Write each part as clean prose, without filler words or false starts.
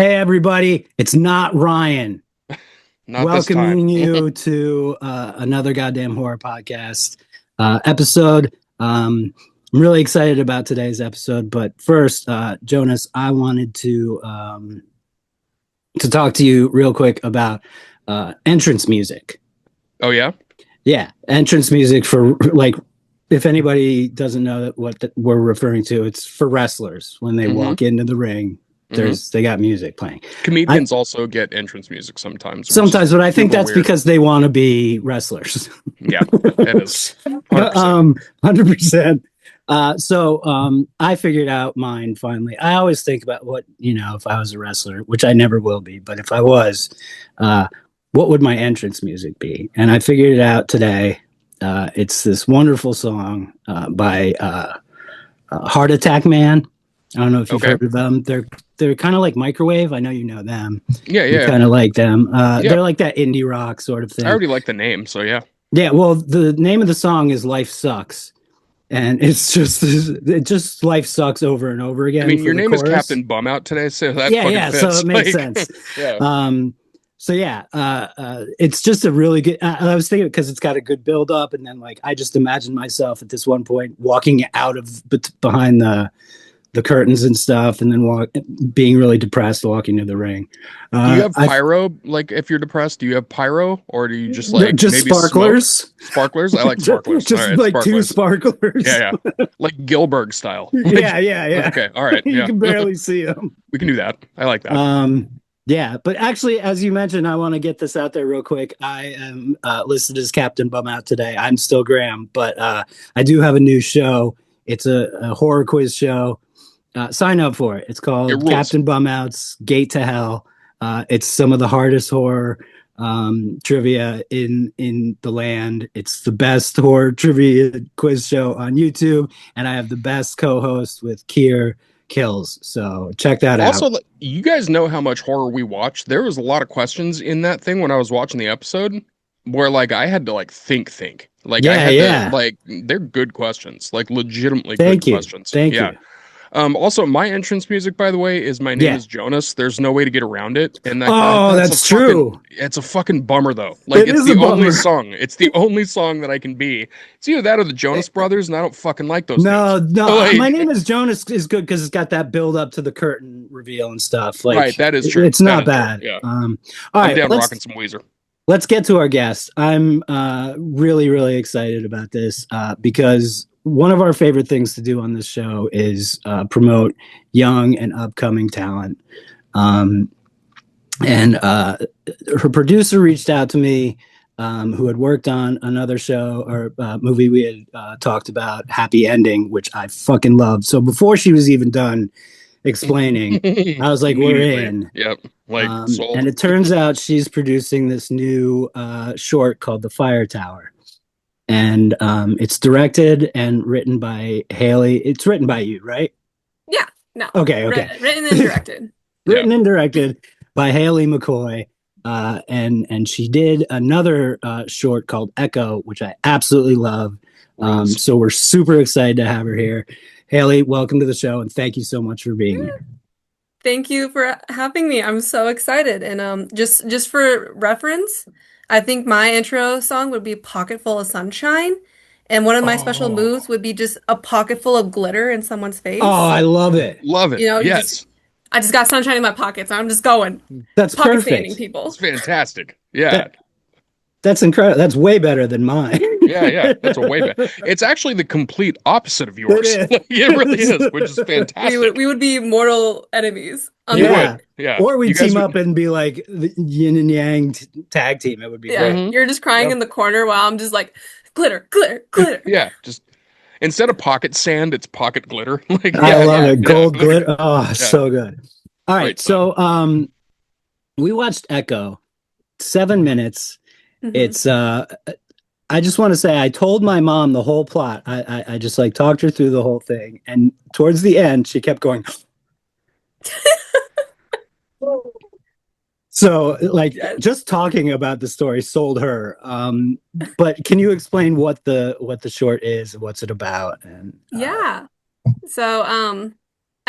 Hey, everybody, it's not Ryan. Not this time. Welcoming you to another goddamn horror podcast episode. I'm really excited about today's episode, but first, Jonas, I wanted to talk to you real quick about entrance music. Oh yeah? Yeah, entrance music for like, if anybody doesn't know what we're referring to, it's for wrestlers when they hmm walk into the ring. hmm They got music playing. I Comedians also get entrance music sometimes, which is Sometimes, but I think super that's weird. because they want to be wrestlers. Yeah, that is 100%. 100%. I figured out mine finally. I always think about if I was a wrestler, which I never will be, but if I was, what would my entrance music be? And I figured it out today. It's this wonderful song by Heart Attack Man. I don't know if you've Okay. heard of them. They're kind of like Microwave. I know you know them. Yeah, You yeah. kind of like them. Yeah. They're like that indie rock sort of I thing. already like the name, so yeah. Yeah, well, the name of the song is "Life Sucks," and it just life sucks over and over I again mean, for your the name is chorus. Captain Bum Out today, so that Yeah, fucking yeah. So fits. it makes sense. Yeah. Um, it's just a really good. I was thinking because it's got a good build up, and then like I just imagine myself at this one point walking out of behind the curtains and stuff, and then being really depressed walking to the ring. Do you have I pyro? Like, if you're depressed, do you have pyro, or do you just like just maybe smoke? sparklers, Sparklers? I like sparklers. All just right, like two sparklers. sparklers. Yeah, yeah. Like Gilbert style. Like, Yeah, yeah, yeah. okay, all right, You yeah. can barely see them. We can do that. I like that. Yeah, but actually, as you mentioned, I want to get this out there real quick. I am listed as Captain Bum Out today. I'm still Graham, but I do have a new show. It's a horror quiz show. Sign up for it. It's It called rules. Captain Bum Out's Gate to Hell. It's some of the hardest horror trivia in the land. It's the best horror trivia quiz show on YouTube, and I have the best co-host with Kier Kills. So check that out. Also, like, you guys know how much horror we watch. There was a lot of questions in that thing when I was watching the episode where like I had to like think. Like I Yeah, had yeah. to like they're good questions. Like legitimately Thank good you. questions. Thank Yeah. you. Also my entrance music, by the way, is My Name Yeah. is Jonas. There's no way to get around it. And Oh, that's true. It's a fucking bummer though. Like It it's is the a only bummer. song. It's the only song that I can be. It's either that or the Jonas Brothers, and I don't fucking like those No, dudes. no. My Like name is Jonas is good because it's got that build up to the curtain reveal and stuff. right, Like that is true. it's That not is true. bad. Yeah. All I'm right, down rocking some Weezer. let's get to our guest. I'm really, really excited about this because one of our favorite things to do on this show is promote young and upcoming talent. And her producer reached out to me, who had worked on another show or movie we had talked about, Happy Ending, which I fucking love. So before she was even done explaining, I was like, we're Immediately. in. Yep. Like sold. And it turns out she's producing this new short called The Fire Tower. And it's directed and written by Haley. It's written by you, right? Yeah, no. Okay, okay. Written and directed. Written and directed by Haley McCoy. And she did another short called Echo, which I absolutely love. So we're super excited to have her here. Haley, welcome to the show, and thank you so much for being here. Thank you for having me. I'm so excited. And just for reference, I think my intro song would be Pocket Full of Sunshine. And one of my special Oh, moves would be just a pocket full of glitter in someone's face. Oh, I love it. love it. You know, Yes. I just got sunshine in my pockets. I'm just going. That's Pocket fanning perfect. people. It's fantastic. Yeah. That's incredible. That's way better than mine. Yeah, yeah. That's a way better. It's actually the complete opposite of yours. It is. It really is, which is fantastic. We would be mortal enemies. You Yeah. would. Yeah. Or we You guys team would- up and be like the yin and yang tag team. It would be Yeah, great. Mhm. you're just crying Yep. in the corner while I'm just like, glitter, glitter, glitter. Yeah. Just instead of pocket sand, it's pocket glitter. Like I love it. yeah. Gold glitter. Oh, so good. All right. Great So we watched Echo, 7 minutes. Mhm. It's I just want to say I told my mom the whole plot. I just like talked her through the whole thing. And towards the end, she kept going. So like Yes. just talking about the story sold her. But can you explain what the short is, what's it about? And Yeah. So,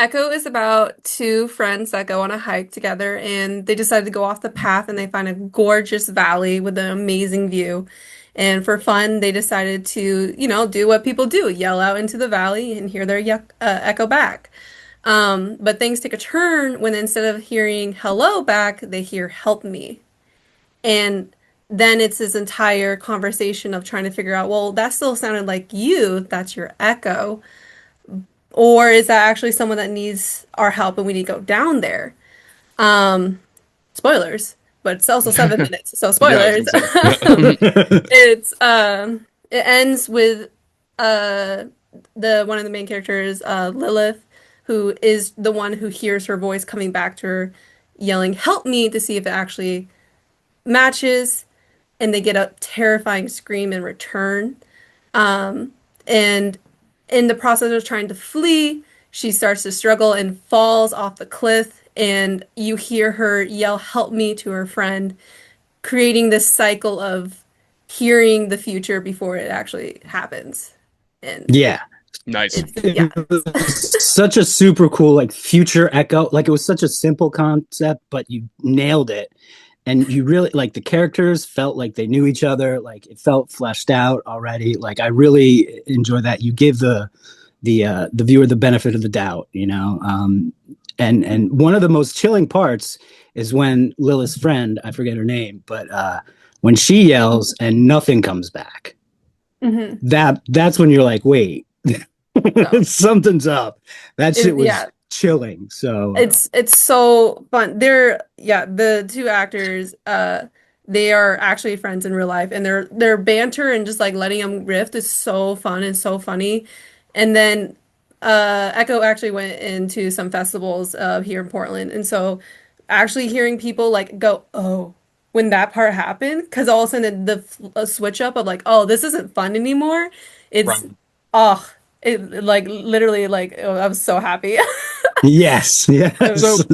Echo is about two friends that go on a hike together and they decide to go off the path and they find a gorgeous valley with an amazing view. And for fun, they decided to, do what people do, yell out into the valley and hear their echo back. But things take a turn when instead of hearing hello back, they hear help me. And then it's this entire conversation of trying to figure out, well, that still sounded like you, that's your echo. Or is that actually someone that needs our help and we need to go down there? Um, Spoilers, but it's also 7 minutes, so Yeah, I was spoilers. gonna say. Yeah. It ends with uh the one of the main characters, Lilith, who is the one who hears her voice coming back to her, yelling, "Help me!" to see if it actually matches, and they get a terrifying scream in return. And in the process of trying to flee, she starts to struggle and falls off the cliff. And you hear her yell, "Help me!" to her friend, creating this cycle of hearing the future before it actually happens. And Yeah. Nice. yeah. It was such a super cool, like future echo. Like it was such a simple concept, but you nailed it. And you really like the characters felt like they knew each other. Like it felt fleshed out already. Like I really enjoy that. You give the viewer the benefit of the doubt, you know. And one of the most chilling parts is when Lilith's friend, I forget her name, but when she yells and nothing comes back. Mhm. That's when you're like, wait, So, something's up. That shit was yeah, chilling. So it's so fun. The two actors, they are actually friends in real life, and their banter and just like letting them riff is so fun and so funny. And then Echo actually went into some festivals here in Portland, and so actually hearing people like go, "Oh," when that part happened, because all of a sudden a switch up of like, "Oh, this isn't fun anymore." It's Right. oh, it like literally like oh, I was so happy. yes, So yes.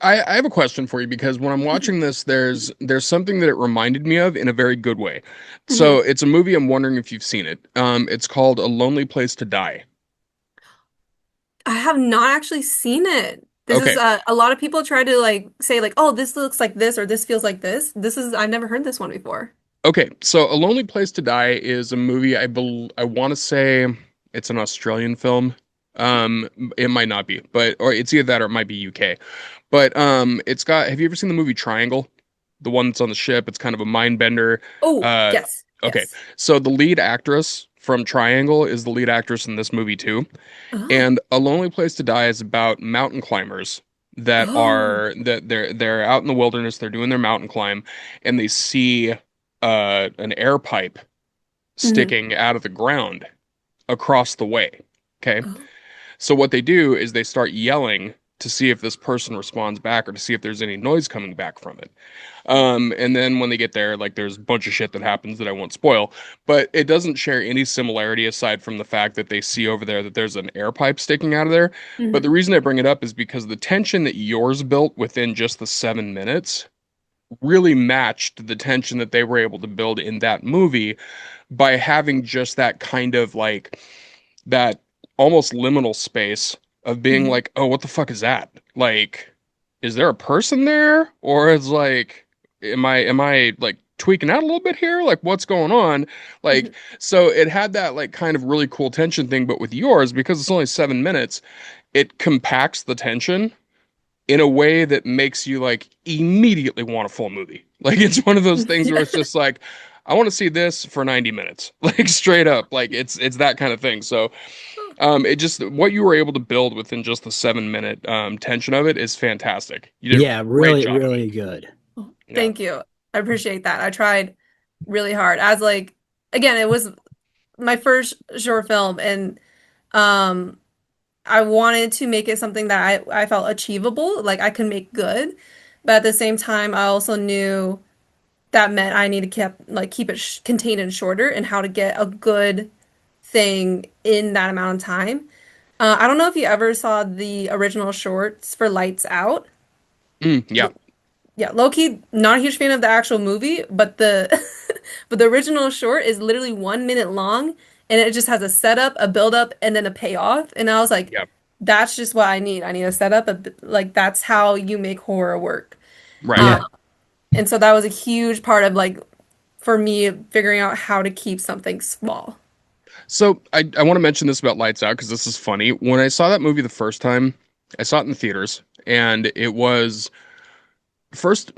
I have a question for you because when I'm watching this, there's something that it reminded me of in a very good way. So Mhm. it's a movie. I'm wondering if you've seen it. It's called A Lonely Place to Die. I have not actually seen it. This is Okay. a lot of people try to like say like, oh, this looks like this or this feels like this. I've never heard this one before. Okay. So A Lonely Place to Die is a movie. I want to say it's an Australian film. It might not be, but or it's either that or it might be UK. But it's got. Have you ever seen the movie Triangle? The one that's on the ship. It's kind of a mind bender. Oh, Uh, yes, okay. yes. So the lead actress from Triangle is the lead actress in this movie too. Oh, And A Lonely Place to Die is about mountain climbers that oh. are that they're out in the wilderness, they're doing their mountain climb, and they see an air pipe Hmm. sticking out of the ground across the way. Okay. Oh. So what they do is they start yelling to see if this person responds back or to see if there's any noise coming back from it. And then when they get there, like there's a bunch of shit that happens that I won't spoil, but it doesn't share any similarity aside from the fact that they see over there that there's an air pipe sticking out of there. But the Hmm. reason I bring it up is because the tension that yours built within just the 7 minutes really matched the tension that they were able to build in that movie by having just that kind of like that almost liminal space of being Hmm. like, oh, what the fuck is that? Like, is there a person there? Or is like, am I like tweaking out a little bit here? Like, what's going on? Like, Hmm. so it had that like kind of really cool tension thing, but with yours, because it's only 7 minutes, it compacts the tension in a way that makes you like immediately want a full movie. Like it's one of those things where Yeah. it's just like, I want to see this for 90 minutes. Like straight up. Like it's that kind of thing. So it just what you were able to build within just the 7 minute tension of it is fantastic. You did a Yeah, great really, job of it. really good. Yeah. Thank you. I appreciate that. I tried really hard. As like again, it was my first short film and um I wanted to make it something that I felt achievable, like I could make good. But at the same time, I also knew that meant I need to keep it sh contained and shorter and how to get a good thing in that amount of time. I don't know if you ever saw the original shorts for Lights Out. Yeah. Yeah, low-key, not a huge fan of the actual movie, but the but the original short is literally 1 minute long and it just has a setup, a build-up, and then a payoff. And I was like, Yeah. that's just what I need. I need a setup, like that's how you make horror work. Right. Um, Yeah. and so that was a huge part of like for me figuring out how to keep something small. So I want to mention this about Lights Out because this is funny. When I saw that movie the first time, I saw it in the theaters, and it was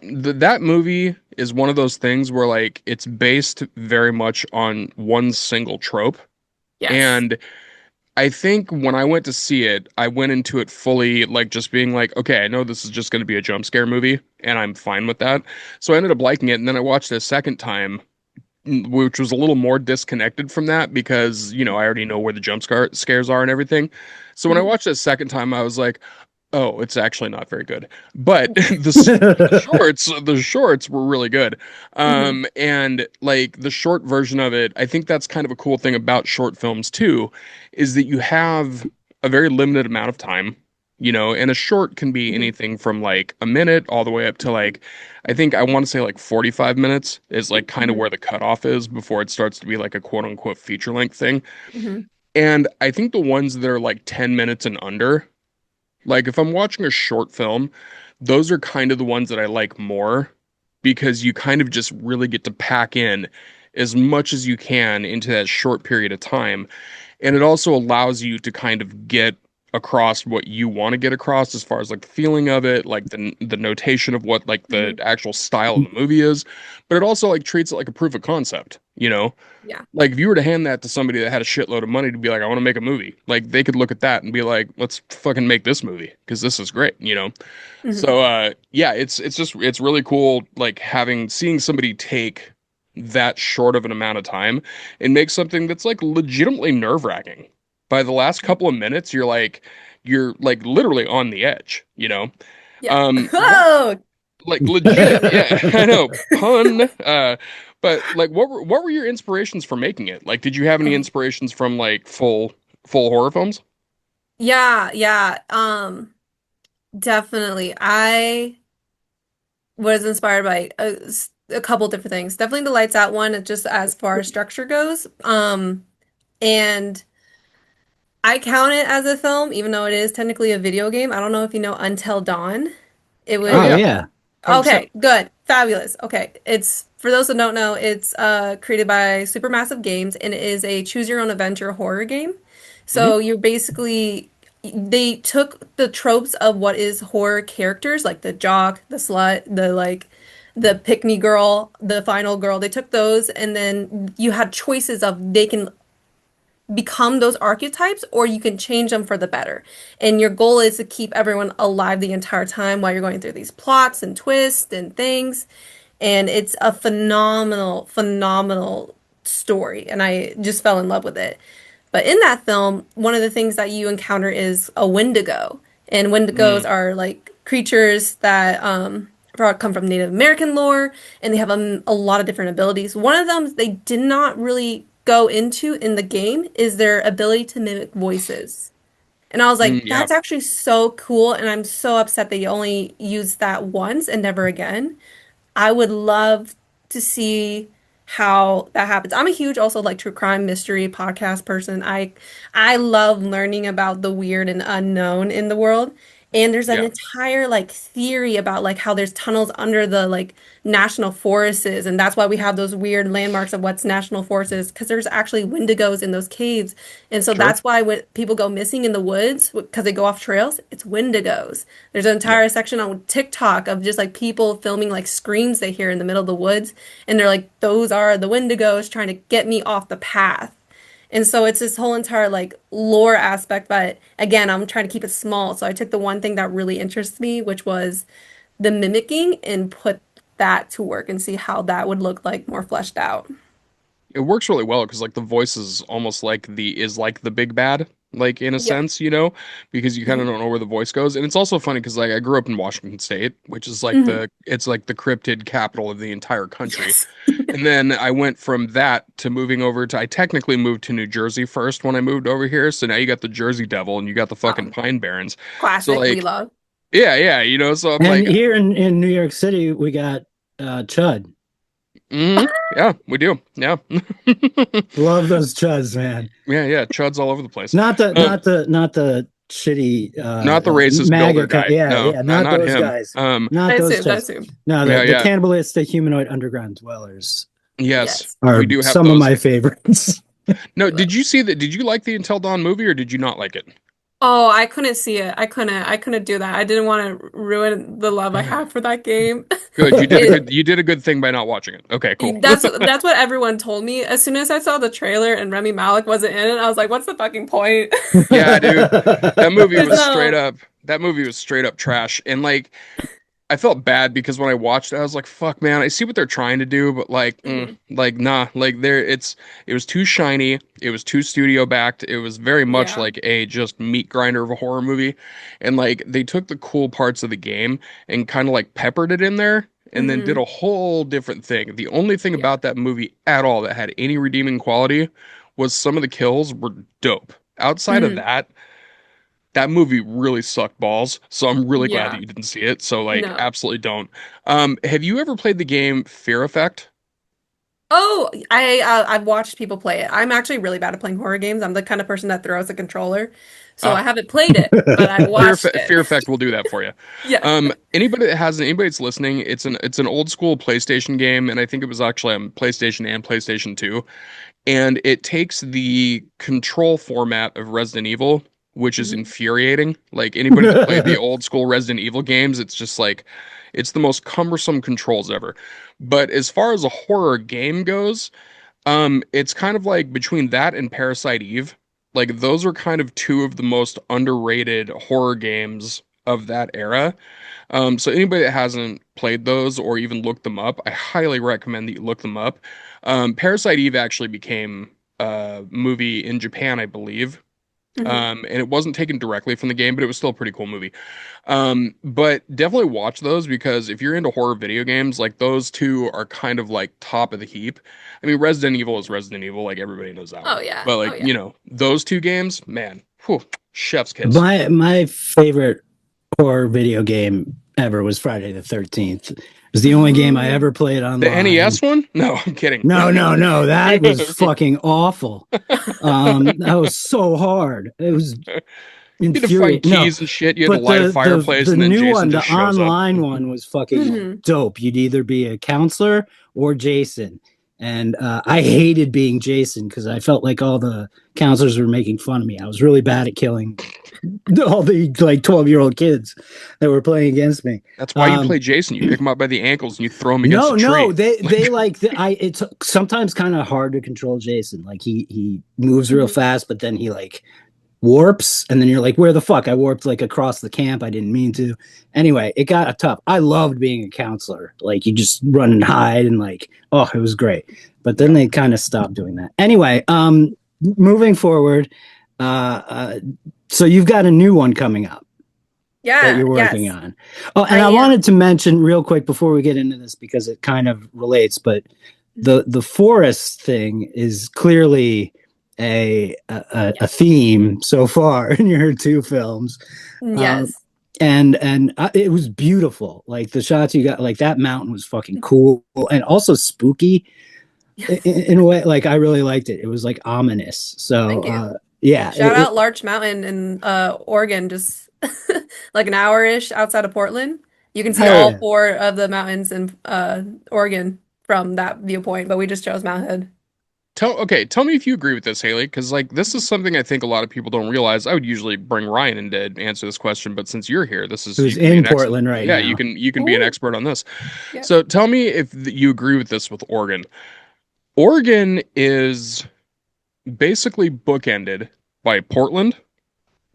that movie is one of those things where like it's based very much on one single trope. Yes. And I think when I went to see it, I went into it fully like just being like, okay, I know this is just going to be a jump scare movie, and I'm fine with that. So I ended up liking it, and then I watched it a second time, which was a little more disconnected from that because, I already know where the scares are and everything. So when I Mhm. watched it a second time, I was like, oh, it's actually not very good. But the shorts were really good. Mhm. And like the short version of it, I think that's kind of a cool thing about short films too, is that you have a very limited amount of time, and a short can be Mhm. anything from like a minute all the way up to like, I think I want to say like 45 minutes is like kind of Mhm. where the cutoff is before it starts to be like a quote unquote feature length thing. Mhm. And I think the ones that are like 10 minutes and under, like if I'm watching a short film, those are kind of the ones that I like more because you kind of just really get to pack in as much as you can into that short period of time. And it also allows you to kind of get across what you want to get across as far as like the feeling of it, like the notation of what like the Mhm. actual style of the movie is, but it also like treats it like a proof of concept. Yeah. Like if you were to hand that to somebody that had a shitload of money to be like, I want to make a movie, like they could look at that and be like, let's fucking make this movie because this is great. Mhm. So yeah, it's really cool like seeing somebody take that short of an amount of time and make something that's like legitimately nerve-wracking. By the last couple of minutes, you're like literally on the edge. Yeah. What Oh. like legit, yeah, I know, pun. But like what were your inspirations for making it? Like, did you have any Oh. inspirations from like full horror films? Yeah, yeah. Definitely. I was inspired by a couple different things. Definitely the Lights Out one, just as far as structure goes. And I count it as a film, even though it is technically a video game. I don't know if you know Until Dawn. It Oh Oh was yeah, yeah. 100%. okay, good, fabulous. Okay, it's for those that don't know, it's created by Supermassive Games and it is a choose your own adventure horror game. Hmm. So you're basically they took the tropes of what is horror characters, like the jock, the slut, the pick me girl, the final girl. They took those and then you had choices of they can become those archetypes or you can change them for the better. And your goal is to keep everyone alive the entire time while you're going through these plots and twists and things. And it's a phenomenal, phenomenal story. And I just fell in love with it. But in that film, one of the things that you encounter is a Wendigo. And Wendigos Mm, are like creatures that come from Native American lore, and they have a lot of different abilities. One of them they did not really go into in the game is their ability to mimic voices. And I was like, yeah, that's actually so cool, and I'm so upset that you only used that once and never again. I would love to see how that happens. I'm a huge also like true crime mystery podcast person. I love learning about the weird and unknown in the world. And there's an yeah, entire like theory about like how there's tunnels under the like national forests and that's why we have those weird landmarks of what's national forests because there's actually wendigos in those caves. And so sure, that's why when people go missing in the woods because they go off trails, it's wendigos. There's an yeah. entire section on TikTok of just like people filming like screams they hear in the middle of the woods. And they're like, those are the wendigos trying to get me off the path. And so it's this whole entire like lore aspect. But again, I'm trying to keep it small. So I took the one thing that really interests me, which was the mimicking, and put that to work and see how that would look like more fleshed out. It works really well because like the voice is almost like the big bad, like in a Yep. sense, because you kind of Hmm. don't know where the voice goes. And it's also funny because like I grew up in Washington State, which is like Hmm. the cryptid capital of the entire country. Yes. And then I went from that to moving over to I technically moved to New Jersey first when I moved over here. So now you got the Jersey Devil and you got the fucking Pine Barrens. So Classic. We like love. yeah, so I'm And like, here in New York City, we got Chud. yeah, we do. Yeah. Love those Chuds, man. Yeah, Chuds all over the place. Not the Um, not the not the shitty Not the racist builder MAGA. guy. Yeah, No, yeah, not not not those him. guys. Not I those assumed, I guys. assumed. No, Yeah, the yeah. cannibalistic humanoid underground dwellers Yes, Yes. are we do have some of those. my favorites. No, did you see that? Did you like the Until Dawn movie or did you not like it? Oh, I couldn't see it. I couldn't do that. I didn't want to ruin the love I have for that game. Good. You did a It good thing by not watching it. Okay, cool. that's what everyone told me. As soon as I saw the trailer and Remy Malek wasn't in it, I was like, what's the fucking point? Yeah, dude. That movie Because was straight up that movie was straight up trash. And like I felt bad because when I watched it, I was like, fuck man, I see what they're trying to do, but like mhm, like nah, like it was too shiny, it was too studio backed, it was very much yeah. like a just meat grinder of a horror movie. And like they took the cool parts of the game and kind of like peppered it in there and then did hmm a whole different thing. The only thing Yeah. about that movie at all that had any redeeming quality was some of the kills were dope. Outside of hmm that, that movie really sucked balls, so I'm really glad that Yeah. you didn't see it. So like No. absolutely don't. Have you ever played the game Fear Effect? Oh, I've watched people play it. I'm actually really bad at playing horror games. I'm the kind of person that throws a controller. So I Ah, haven't played it, but I've watched it. Fear Effect will do that for you. Yeah. Anybody that's listening, it's an old school PlayStation game, and I think it was actually on PlayStation and PlayStation 2. And it takes the control format of Resident Evil, which is hmm infuriating. Like anybody that played the old school Resident Evil games, it's just like it's the most cumbersome controls ever. But as far as a horror game goes, it's kind of like between that and Parasite Eve. Like those are kind of two of the most underrated horror games of that era. So anybody that hasn't played those or even looked them up, I highly recommend that you look them up. Parasite Eve actually became a movie in Japan, I believe. hmm And it wasn't taken directly from the game, but it was still a pretty cool movie. But definitely watch those because if you're into horror video games, like those two are kind of like top of the heap. I mean, Resident Evil is Resident Evil, like everybody knows that Oh one. yeah. But Oh like, yeah. those two games, man, whew, chef's kiss. My favorite horror video game ever was Friday the 13th. It was the only game I Oh. ever played The online. NES one? No, I'm kidding. No, that was fucking awful. That was so hard. It was You had to find infuriating. No, keys and shit. You had to but light a the fireplace, the and then new Jason one, the just shows up. online one, was fucking hmm dope. You'd either be a counselor or Jason, and I hated being Jason because I felt like all the counselors were making fun of me. I was really bad at killing all the like 12-year-old kids that were playing against me. That's why you Um, play Jason. You pick him up by the ankles and you throw him against no, a no, tree. they like it's sometimes kind of hard to control Jason. Like he moves real hmm fast, but then he like warps, and then you're like, where the fuck? I warped like across the camp. I didn't mean to. Anyway, it got tough. I loved being a counselor. Like you just run and hide, and like, oh, it was great. But then Yeah. they kind of stopped doing that. Anyway, moving forward, uh, uh, so you've got a new one coming up that Yeah. you're working Yes. on. Oh, I and I am. wanted to mention real quick before we get into this because it kind of relates, but the forest thing is clearly a Yes. theme so far in your two films. Um, Yes. and it was beautiful. Like the shots you got, like that mountain was fucking cool and also spooky Yes. in a way. Like I really liked it. It was like ominous. So Thank you. yeah, Shout out Larch Mountain in Oregon, just like an hour-ish outside of Portland. You can see hell all yeah. four of the mountains in Oregon from that viewpoint, but we just chose Mount Hood. Tell me if you agree with this, Haley, because like this is something I think a lot of people don't realize. I would usually bring Ryan in to answer this question, but since you're here, you Who's can be in an ex. Portland right Yeah, now? you can be an Ooh, expert on this. yeah. So tell me if you agree with this with Oregon. Oregon is basically bookended by Portland,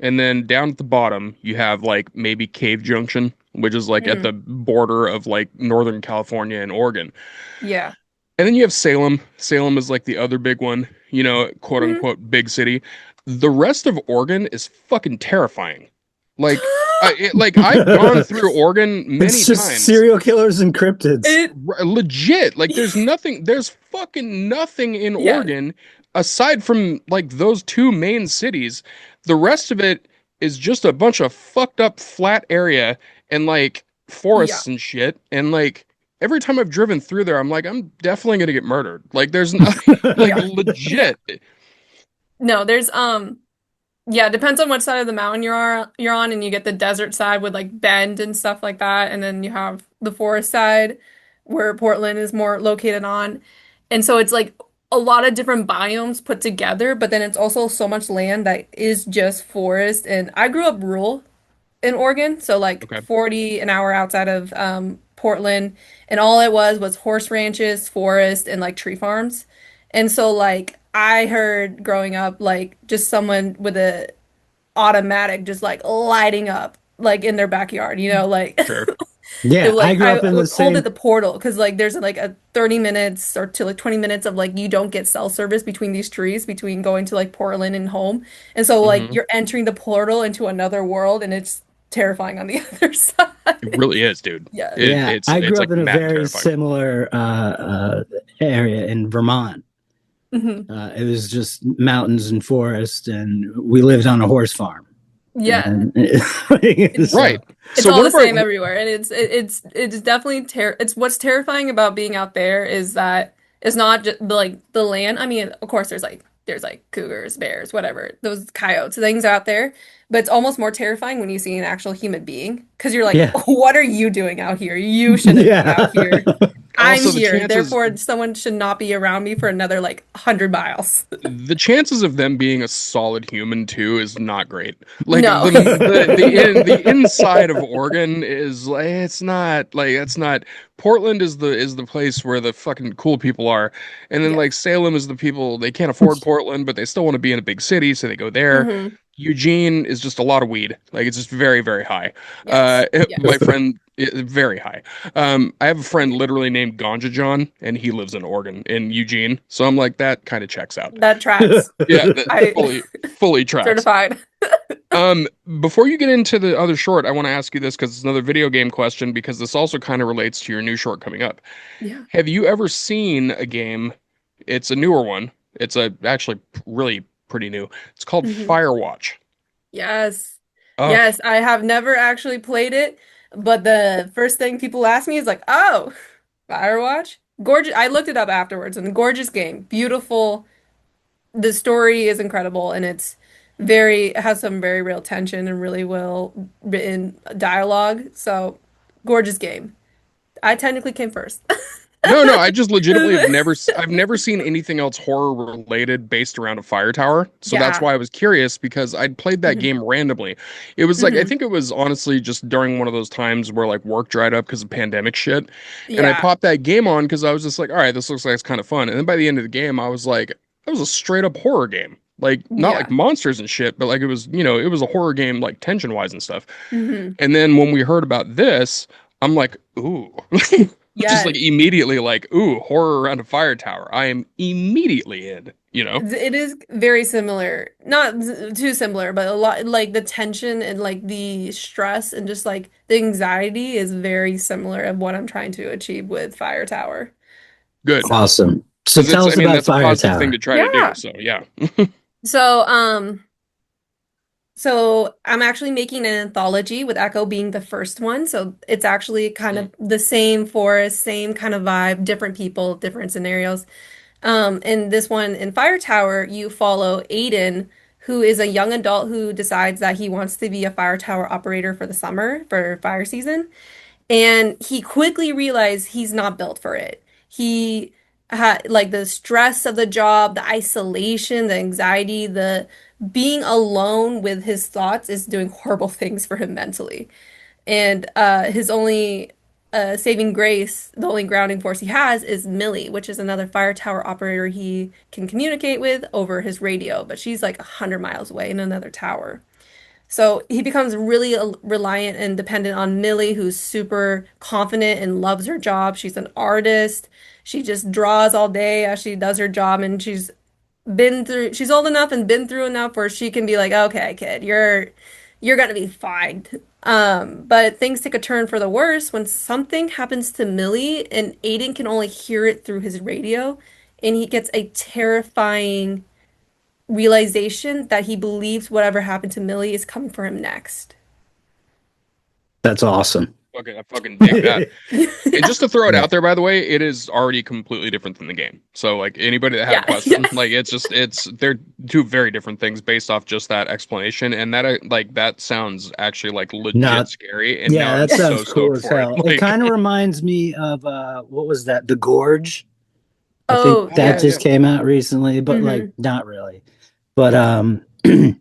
and then down at the bottom you have like maybe Cave Junction, which is like at Mm, the border of like Northern California and Oregon. yeah. And then you have Salem. Salem is like the other big one, quote Mhm. unquote big city. The rest of Oregon is fucking terrifying. Like I've gone through Oregon many It's just times. serial killers and cryptids. It, Legit. Like there's fucking nothing in yeah, Oregon aside from like those two main cities. The rest of it is just a bunch of fucked up flat area and like yeah, forests and shit. And like every time I've driven through there, I'm like, I'm definitely gonna get murdered. Like there's no like yeah, yeah. legit. No, there's Yeah, it depends on what side of the mountain you're on, and you get the desert side with like Bend and stuff like that, and then you have the forest side where Portland is more located on. And so it's like a lot of different biomes put together, but then it's also so much land that is just forest. And I grew up rural in Oregon, so like Okay. 40 an hour outside of Portland, and all it was horse ranches, forest, and like tree farms. And so like I heard growing up like just someone with a automatic just like lighting up like in their backyard, like Sure. it Yeah, would, I like grew I up in the would called it same. the portal because like there's like a 30 minutes or to like 20 minutes of like you don't get cell service between these trees between going to like Portland and home. And so like Hmm. you're entering the portal into another world and it's terrifying on the other It side. really is, dude. Yeah. It, Yeah, it's I it's grew up like in a mad very terrifying. similar area in Vermont. Hmm. It was just mountains and forest, and we lived on a horse farm. Yeah. And It's so, Right. it's So all what the about same everywhere, and it's definitely it's what's terrifying about being out there is that it's not just like the land. I mean, of course, there's like cougars, bears, whatever, those coyotes, things out there, but it's almost more terrifying when you see an actual human being because you're like, yeah, what are you doing out here? You shouldn't be yeah. out here. I'm also the here, chances therefore someone should not be around me for another like 100 miles. the chances of them being a solid human too is not great. Like No. the No. inside of Oregon is like it's not Portland is the place where the fucking cool people are. And then Yeah. like Salem is the people they can't afford Portland, but they still want to be in a big city, so they go there. Hmm. Eugene is just a lot of weed. Like it's just very, very high. Yes. My Yes. friend, very high. I have a friend literally named Ganja John, and he lives in Oregon, in Eugene. So I'm like, that kind of checks out. That tracks. Yeah, that I fully tracks. certified. Um, Before you get into the other short, I want to ask you this because it's another video game question because this also kind of relates to your new short coming up. Yeah. Have you ever seen a game? It's a newer one. It's a actually really pretty new. It's called Hmm. Firewatch. Yes. Oh, Yes, I have never actually played it, but the first thing people ask me is like, "Oh, Firewatch?" Gorgeous. I looked it up afterwards and gorgeous game. Beautiful. The story is incredible and it has some very real tension and really well written dialogue. So, gorgeous game. I technically came first. no, no, I just legitimately I've never seen anything else horror related based around a fire tower. So that's Yeah. why I was curious because I'd played that Hmm. game randomly. It was like I Hmm. think it was honestly just during one of those times where like work dried up because of pandemic shit. And I Yeah. popped that game on because I was just like, all right, this looks like it's kind of fun. And then by the end of the game, I was like, that was a straight up horror game. Like not like Yeah. monsters and shit, but like it was, it was a horror game like tension wise and stuff. Hmm. And then when we heard about this, I'm like, ooh. Just like Yes. immediately like, ooh, horror around a fire tower. I am immediately in. It is very similar. Not too similar, but a lot like the tension and like the stress and just like the anxiety is very similar of what I'm trying to achieve with Fire Tower. Good. So, Awesome. So Because tell it's, I us mean, about that's a Fire positive thing Tower. to try to do. yeah. So yeah. So, so I'm actually making an anthology with Echo being the first one. So it's actually kind Mm. of the same forest, same kind of vibe, different people, different scenarios. In this one, in Fire Tower, you follow Aiden, who is a young adult who decides that he wants to be a fire tower operator for the summer, for fire season. And he quickly realized he's not built for it. He had like the stress of the job, the isolation, the anxiety, the being alone with his thoughts is doing horrible things for him mentally. And his only saving grace, the only grounding force he has is Millie, which is another fire tower operator he can communicate with over his radio, but she's like 100 miles away in another tower. So he becomes really reliant and dependent on Millie, who's super confident and loves her job. She's an artist. She just draws all day as she does her job, and she's old enough and been through enough where she can be like, okay, kid, you're gonna be fine. But things take a turn for the worse when something happens to Millie, and Aiden can only hear it through his radio, and he gets a terrifying realization that he believes whatever happened to Millie is coming for him next. That's awesome. I fucking dig that. And just to throw it Yeah. out there, by the way, it is already completely different than the game. So like anybody that had a Yeah, yeah. question, like it's they're two very different things based off just that explanation. And that like that sounds actually like legit Not scary. And now Yeah, I'm that so sounds cool stoked as for it. hell. It Like, kind of reminds me of what was that? The Gorge. I think Oh, oh that yeah, yeah. just yeah. came out recently, but like Hmm. not really. But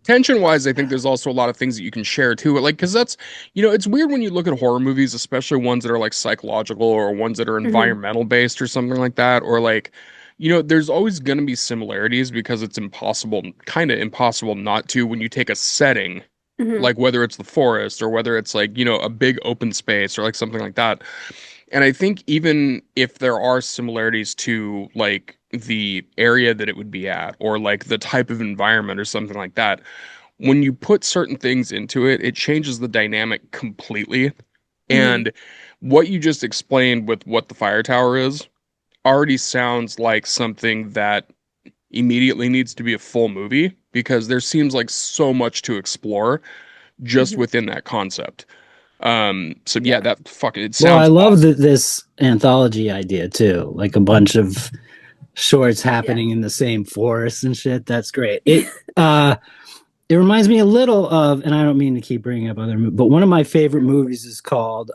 Tension wise, I think there's also a lot of things that you can share too. Like, because that's, it's weird when you look at horror movies, especially ones that are like psychological or ones that are Hmm. environmental based or something like that. Or like, there's always going to be similarities because it's impossible, kind of impossible not to when you take a setting, Hmm. like whether it's the forest or whether it's like, a big open space or like something like that. And I think even if there are similarities to like the area that it would be at or like the type of environment or something like that, when you put certain things into it, it changes the dynamic completely. Hmm. And what you just explained with what the fire tower is already sounds like something that immediately needs to be a full movie because there seems like so much to explore just Hmm. within that concept. So yeah, Yeah. that fucking it well, I sounds love awesome. this anthology idea too. Like a bunch of shorts Yeah. happening in the same forest and shit. That's great. It reminds me a little of, and I don't mean to keep bringing up other, but one of my favorite movies is called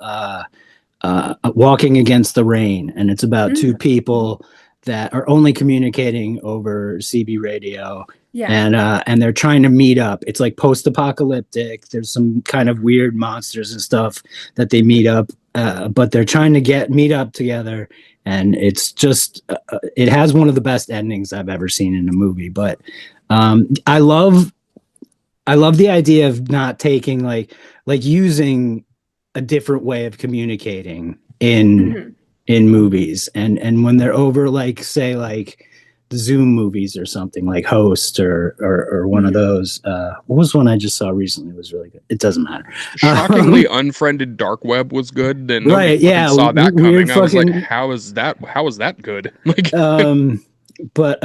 Walking Against the Rain, and it's about two Mm. people that are only communicating over CB radio, Yeah. and they're trying to meet up. It's like post-apocalyptic. There's some kind of weird monsters and stuff that they meet up, but they're trying to get meet up together, and it's just it has one of the best endings I've ever seen in a movie. But I love the idea of not taking like using a different way of communicating Hmm. in movies and when they're over like say like the Zoom movies or something like Host or one of Hmm. those. What was one I just saw recently? It was really good. It doesn't matter. Shockingly, Unfriended Dark Web was good, and nobody Right, fucking yeah, saw that weird coming. I was like, fucking how is that? How is that good? Like, um but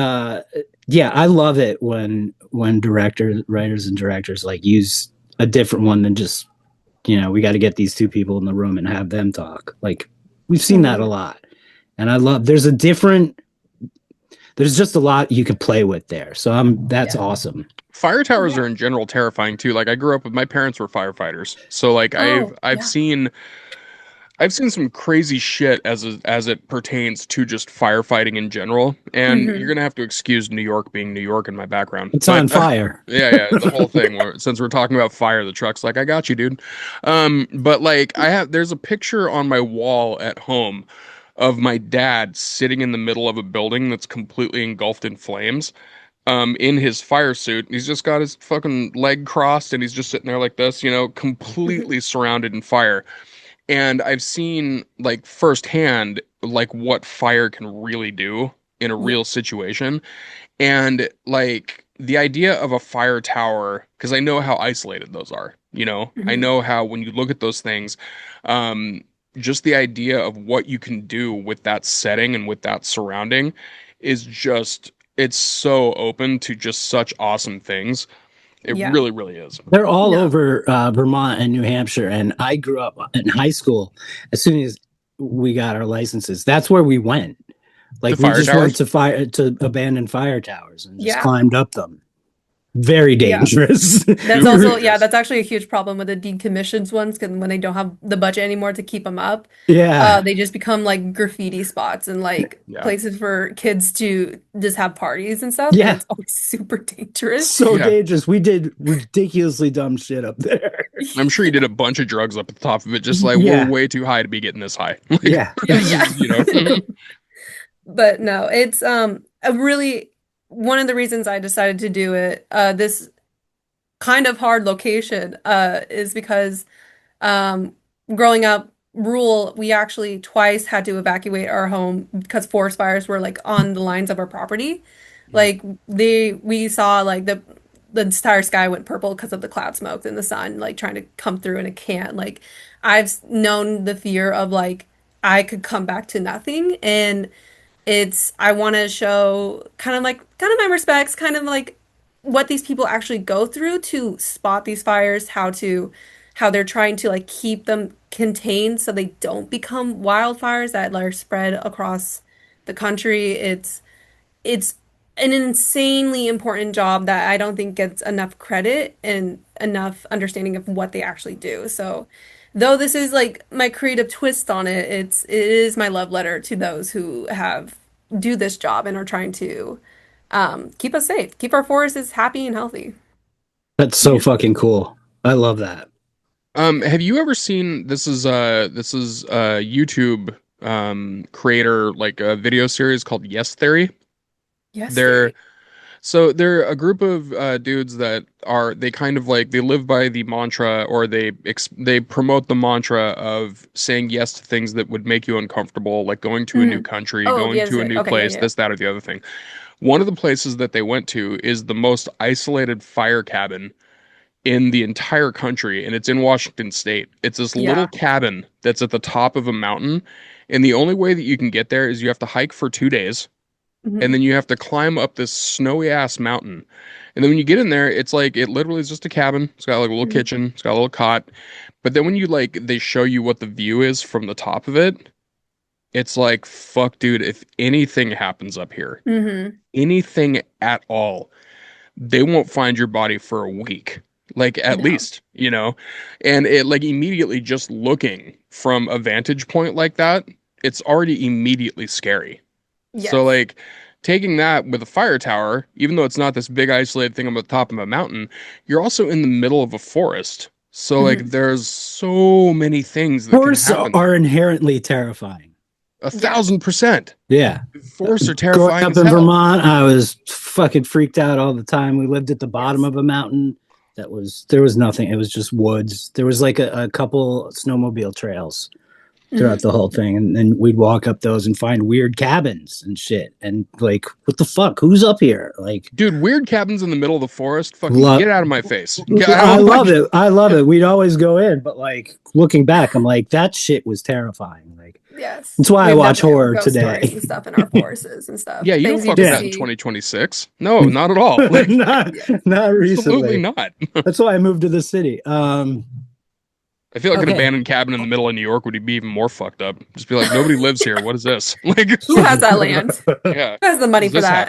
yeah, I love it when directors, writers and directors like use a different one than just we got to get these two people in the room and have them talk. Like we've seen that a Hmm. lot. And I love there's just a lot you could play with there. So that's Yeah. awesome. fire towers are Yeah. in general terrifying too. Like, I grew up with my parents were firefighters, so like I've Oh, I've yeah. seen I've seen some crazy shit as it pertains to just firefighting in general. And you're Hmm. gonna have to excuse New York being New York in my background, It's but on fire. yeah, the whole thing. Since we're talking about fire, the truck's like, I got you, dude. But like, there's a picture on my wall at home of my dad sitting in the middle of a building that's completely engulfed in flames. In his fire suit, he's just got his fucking leg crossed, and he's just sitting there like this, Hmm. completely surrounded in fire. And I've seen like firsthand like what fire can really do in a Yeah. real situation. And like the idea of a fire tower, because I know how isolated those are, I Hmm. know how when you look at those things, um, just the idea of what you can do with that setting and with that surrounding is just, it's so open to just such awesome things. It Yeah. really, really is. They're all No. over Vermont and New Hampshire. And I grew up in high school. As soon as we got our licenses, that's where we went. The Like we fire just went towers. to abandoned fire towers and just Yeah. climbed up them. Very Yeah. dangerous. That's Super also, yeah, dangerous. that's actually a huge problem with the decommissioned ones because when they don't have the budget anymore to keep them up, Yeah. they just become like graffiti spots and like Yeah. places for kids to just have parties and stuff, and Yeah. it's always super dangerous. So Yeah. dangerous. We did ridiculously dumb shit up there. I'm sure you did a bunch of drugs up at the top of it, just like we're Yeah. way too high to be getting this high. Like, Yeah. Yeah, yeah. know. But no, it's a really one of the reasons I decided to do it, this kind of hard location, is because Um, growing up rural, we actually twice had to evacuate our home because forest fires were like on the lines of our property. Like we saw like the entire sky went purple because of the cloud smoke and the sun like trying to come through and it can't. Like known the fear of like I could come back to nothing, and it's I want to show kind of my respects, kind of like what these people actually go through to spot these fires, how to how they're trying to like keep them contained so they don't become wildfires that are spread across the country. It's an insanely important job that I don't think gets enough credit and enough understanding of what they actually do. So, though this is like my creative twist on it, it is my love letter to those who have do this job and are trying to keep us safe, keep our forests happy and healthy. That's so fucking cool. I love that. Have you ever seen this is a YouTube creator like a video series called Yes Theory? Yes, They're theory. they're a group of dudes that are they kind of like they live by the mantra or they promote the mantra of saying yes to things that would make you uncomfortable, like going to a new Hmm. country, Oh, going yes, to a theory. new Okay, yeah, place, yeah. this, that, or the other thing. One of the places that they went to is the most isolated fire cabin in the entire country, and it's in Washington State. It's this little Yeah. cabin that's at the top of a mountain, and the only way that you can get there is you have to hike for 2 days, and Hmm. then you have to climb up this snowy ass mountain. And then when you get in there, it's like it literally is just a cabin. It's got like a little Hmm. kitchen, it's got a little cot. But then when you like they show you what the view is from the top of it, it's like, fuck, dude, if anything happens up here, Hmm. anything at all, they won't find your body for a week, like at No. least, and it like immediately just looking from a vantage point like that, it's already immediately scary. So Yes. like taking that with a fire tower, even though it's not this big isolated thing on the top of a mountain, you're also in the middle of a forest. So like Hmm. there's so many things that can Forests happen are there. inherently terrifying. A Yes. thousand percent. Yeah. Forests are Growing terrifying up as in hell. Vermont, I was fucking freaked out all the time. We lived at the bottom Yes. of a mountain there was nothing. It was just woods. There was like a couple snowmobile trails throughout Hmm. the whole thing. And then we'd walk up those and find weird cabins and shit. And like, what the fuck? Who's up here? Like, Dude, weird cabins in the middle of the forest, fucking lo- get out of my face. I I don't love like it. I love it. We'd always go in, but like looking back, I'm like, that shit was terrifying. Like, Yes. that's why I We've watch definitely have horror ghost stories today. and stuff in our forests and stuff. Yeah, you don't Things you fuck with just that Yeah. in see. 2026. No, not at all. Like not Yeah. not absolutely recently. not. That's why I moved to the city. I feel like an Okay. abandoned cabin in the middle of New York would be even more fucked up. Just be like, nobody lives here. What is this? Like, Who has that land? yeah, Who has the what money is for this that?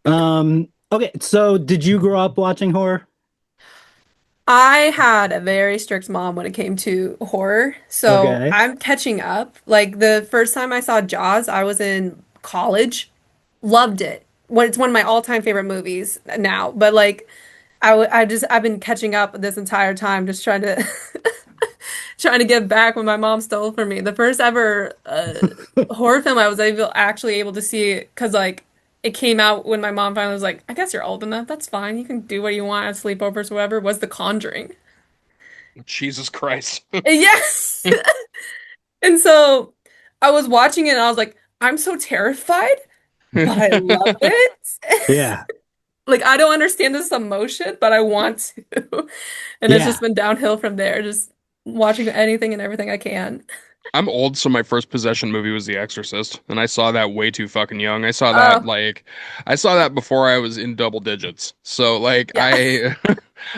happening? Okay, so did you grow up watching horror? I had a very strict mom when it came to horror, so Okay. I'm catching up. Like the first time I saw Jaws, I was in college. Loved it. It's one of my all-time favorite movies now. But like, I've been catching up this entire time, just trying to trying to get back what my mom stole from me. The first ever horror film I was actually able to see because like it came out when my mom finally was like, I guess you're old enough. That's fine. You can do what you want at sleepovers, whatever. Was The Conjuring. Jesus Christ. Yes. And so I was watching it and I was like, I'm so terrified, but I love it. Yeah. Like I don't understand this emotion, but I want to. And it's just Yeah. been downhill from there, just watching anything and everything I can. I'm old, so my first possession movie was The Exorcist, and I saw that way too fucking young. Oh, I saw that before I was in double digits. So like yeah. I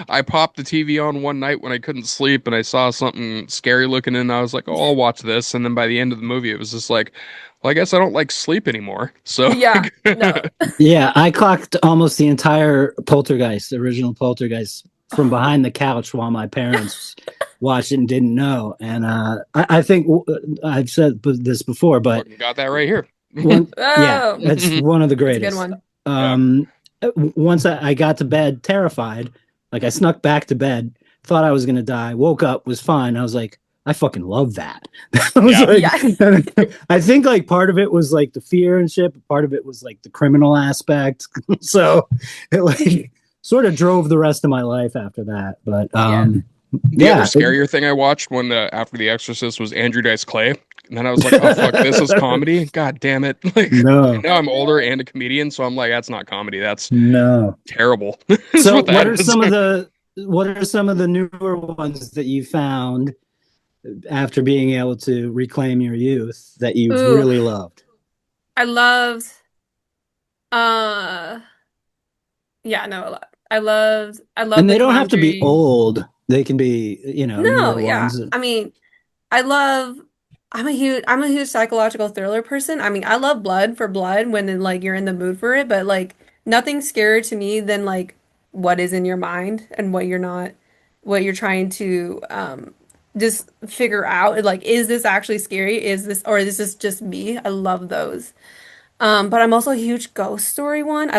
I popped the TV on one night when I couldn't sleep and I saw something scary looking and I was like, "Oh, I'll watch this." And then by the end of the movie it was just like, "Well, I guess I don't like sleep anymore." So Yeah. like, No. Yeah. I clocked almost the entire Poltergeist, the original Poltergeist, from behind the couch while my parents watched it and didn't know. And I think I've said this before, but fucking got that right here. one, yeah, Oh, it's one of the that's a good greatest. one. Yeah. Um, Once I got to bed terrified, like I snuck back to bed, thought I was gonna die, woke up, was fine. I was like, I fucking love that. I was Yeah. like, Yeah. I think like part of it was like the fear and shit, but part of it was like the criminal aspect. So it like sort of drove the rest of my life after that. But Yeah. The other yeah, scarier thing I watched when after The Exorcist was Andrew Dice Clay, and then I was like, "Oh fuck, this is comedy." God damn it! Like, no, and now I'm older and a comedian, so I'm like, "That's not comedy. That's no. terrible." Is So what that is. what are some of the newer ones that you found after being able to reclaim your youth that you've Ooh, really loved? I loved uh yeah, no, I loved And The they don't have to be Conjuring. old. They can be, No, newer yeah. ones. I mean, I love I'm a huge psychological thriller person. I mean, I love blood for blood when like you're in the mood for it, but like nothing's scarier to me than like what is in your mind and what you're trying to just figure out. Like, is this actually scary? Is this just me? I love those. But I'm also a huge ghost story one.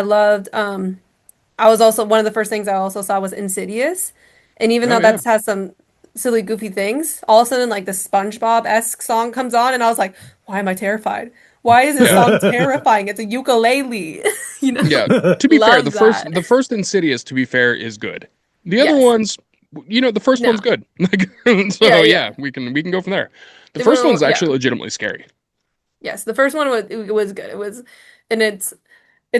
I was also one of the first things I also saw was Insidious. And even Oh though yeah. that has some silly, goofy things, all of a sudden like the SpongeBob-esque song comes on and I was like, why am I terrified? Why is this Yeah. song terrifying? It's a ukulele, you know? Yeah. To be fair, Love that. the first Insidious, to be fair, is good. The other Yes. ones, the first one's No. good. Like, Yeah, so yeah. yeah, we can go from there. The They first were, one's yeah. actually legitimately scary. Yes. The first one was good. It was, and it's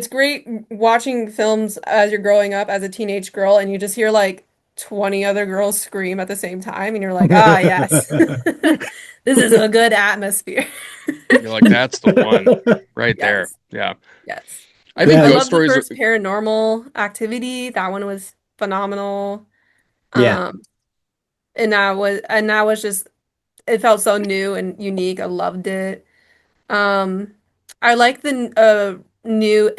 great watching films as you're growing up as a teenage girl and you just hear like 20 other girls scream at the same time and you're like, ah, yes. This is a good atmosphere. You're like, that's the one right there. Yes. Yeah. Yes. I think I Yeah, ghost love the stories. first Paranormal Activity. That one was phenomenal. yeah. Um, and that was just it felt so new and unique. I loved it. Um, I like the new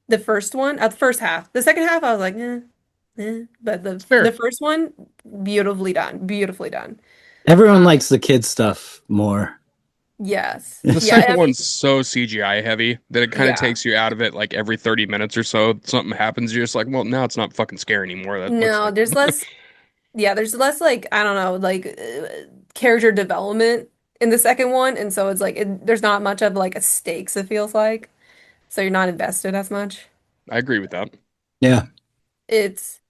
the first one, the first half. The second half, I was like, but It's the fair. first one, beautifully done, beautifully done. Everyone Um, likes the kid stuff more. yes, The yeah, second I mean, one's so CGI heavy that it kind of yeah. takes you out of it like every 30 minutes or so. Something happens. You're just like, well, now it's not fucking scary anymore. That looks No, like. there's less. Yeah, there's less like I don't know, like character development in the second one, and so it's like there's not much of like a stakes. It feels like so you're not invested as much. I agree with that. Yeah. It's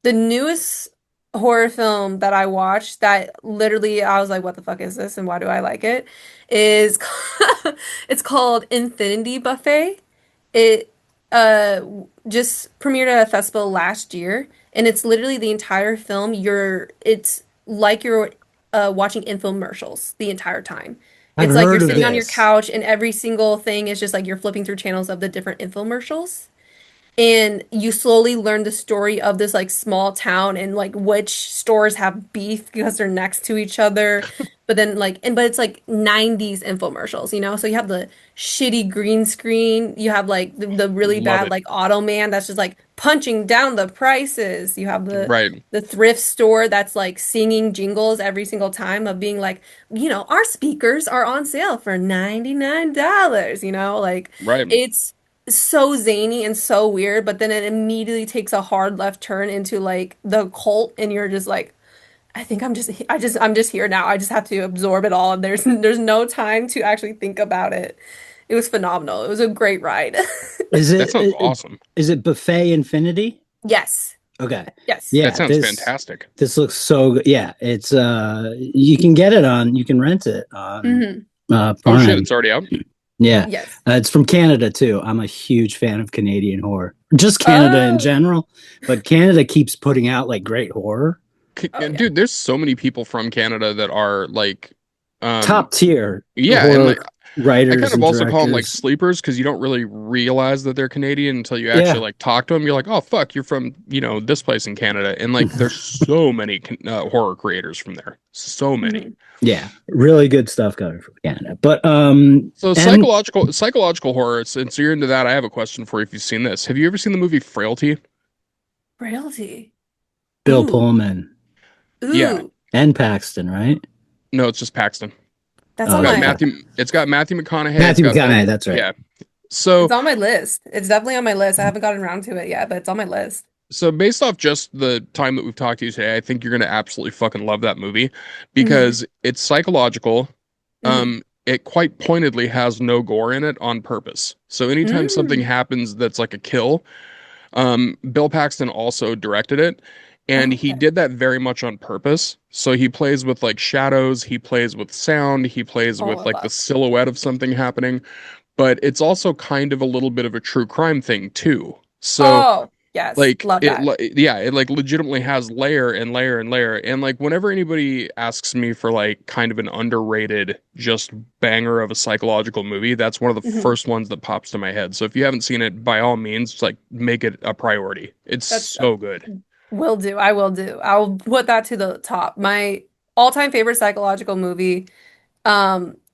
the newest horror film that I watched that literally I was like, what the fuck is this and why do I like it? Is it's called Infinity Buffet. It just premiered at a festival last year and it's literally the entire film it's like you're watching infomercials the entire time. I've It's like you're heard of sitting on your this. couch and every single thing is just like you're flipping through channels of the different infomercials and you slowly learn the story of this like small town and like which stores have beef because they're next to each other. But then but it's like 90s infomercials, you know? So you have the shitty green screen, you have like the really Love bad it. like auto man that's just like punching down the prices. You have Right. the thrift store that's like singing jingles every single time of being like, our speakers are on sale for $99, you know? Like Right. it's so zany and so weird, but then it immediately takes a hard left turn into like the cult, and you're just like, I think I'm just here now. I just have to absorb it all, and there's no time to actually think about it. It was phenomenal. It was a great ride. Is That it, sounds it awesome. is it Buffet Infinity? Yes. Okay. Yes. That Yeah, sounds this fantastic. this looks so good. Yeah, it's you can rent it on Hmm. Oh shit, Prime. it's already out. Yeah. Yes. It's from Canada too. I'm a huge fan of Canadian horror. Just Canada in Oh. general, but Canada keeps putting out like great horror. Oh yeah. Dude, there's so many people from Canada that are like, um, Top tier yeah, and horror like I kind writers of and also call them like directors. sleepers because you don't really realize that they're Canadian until you actually Yeah. like talk to them. You're like, oh fuck, you're from this place in Canada, and like there's so many horror creators from there, so many. Hmm. Yeah, really good stuff coming from Canada. But So and psychological horror. Since you're into that, I have a question for you. If you've seen this, have you ever seen the movie Frailty? Frailty. Bill Ooh. Pullman Yeah, Ooh. and Paxton, right? no, it's just Paxton. That's It's Oh, on got it's my Paxton. Matthew McConaughey. It's Matthew got Bill. McConaughey, that's right. Yeah. So it's on my list. It's definitely on my list. I haven't gotten around to it yet, but it's on my list. So based off just the time that we've talked to you today, I think you're gonna absolutely fucking love that movie Hmm. because it's psychological. Hmm. It quite pointedly has no gore in it on purpose. So anytime something Mm. happens that's like a kill, Bill Paxton also directed it, and Oh, he okay. did that very much on purpose. So he plays with like shadows, he plays with sound, he plays Oh, with I like the love. silhouette of something happening, but it's also kind of a little bit of a true crime thing too. So Oh, yes. like Love that. yeah, it like legitimately has layer and layer and layer. And like whenever anybody asks me for like kind of an underrated just banger of a psychological movie, that's one of the Hmm. first ones that pops to my head. So if you haven't seen it, by all means, like make it a priority. It's That's so good. Will do. I will do. I'll put that to the top. My all-time favorite psychological movie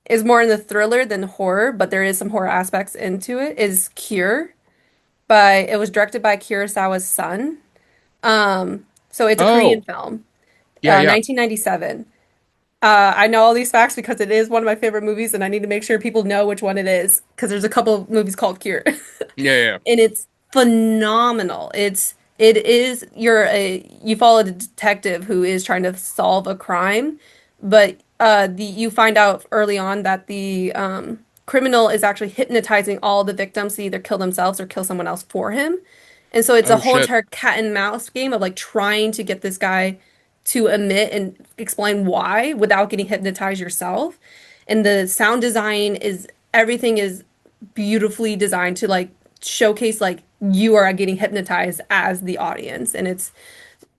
is more in the thriller than horror, but there is some horror aspects into it, is Cure it was directed by Kurosawa's son. So it's a Korean Oh, film, yeah, yeah, 1997. I know all these facts because it is one of my favorite movies, and I need to make sure people know which one it is because there's a couple of movies called Cure. yeah, yeah. And it's phenomenal. It is you follow a detective who is trying to solve a crime, but the you find out early on that the criminal is actually hypnotizing all the victims to either kill themselves or kill someone else for him. And so it's a Oh whole shit. entire cat and mouse game of like trying to get this guy to admit and explain why without getting hypnotized yourself. And the sound design is everything is beautifully designed to like showcase like you are getting hypnotized as the audience. And it's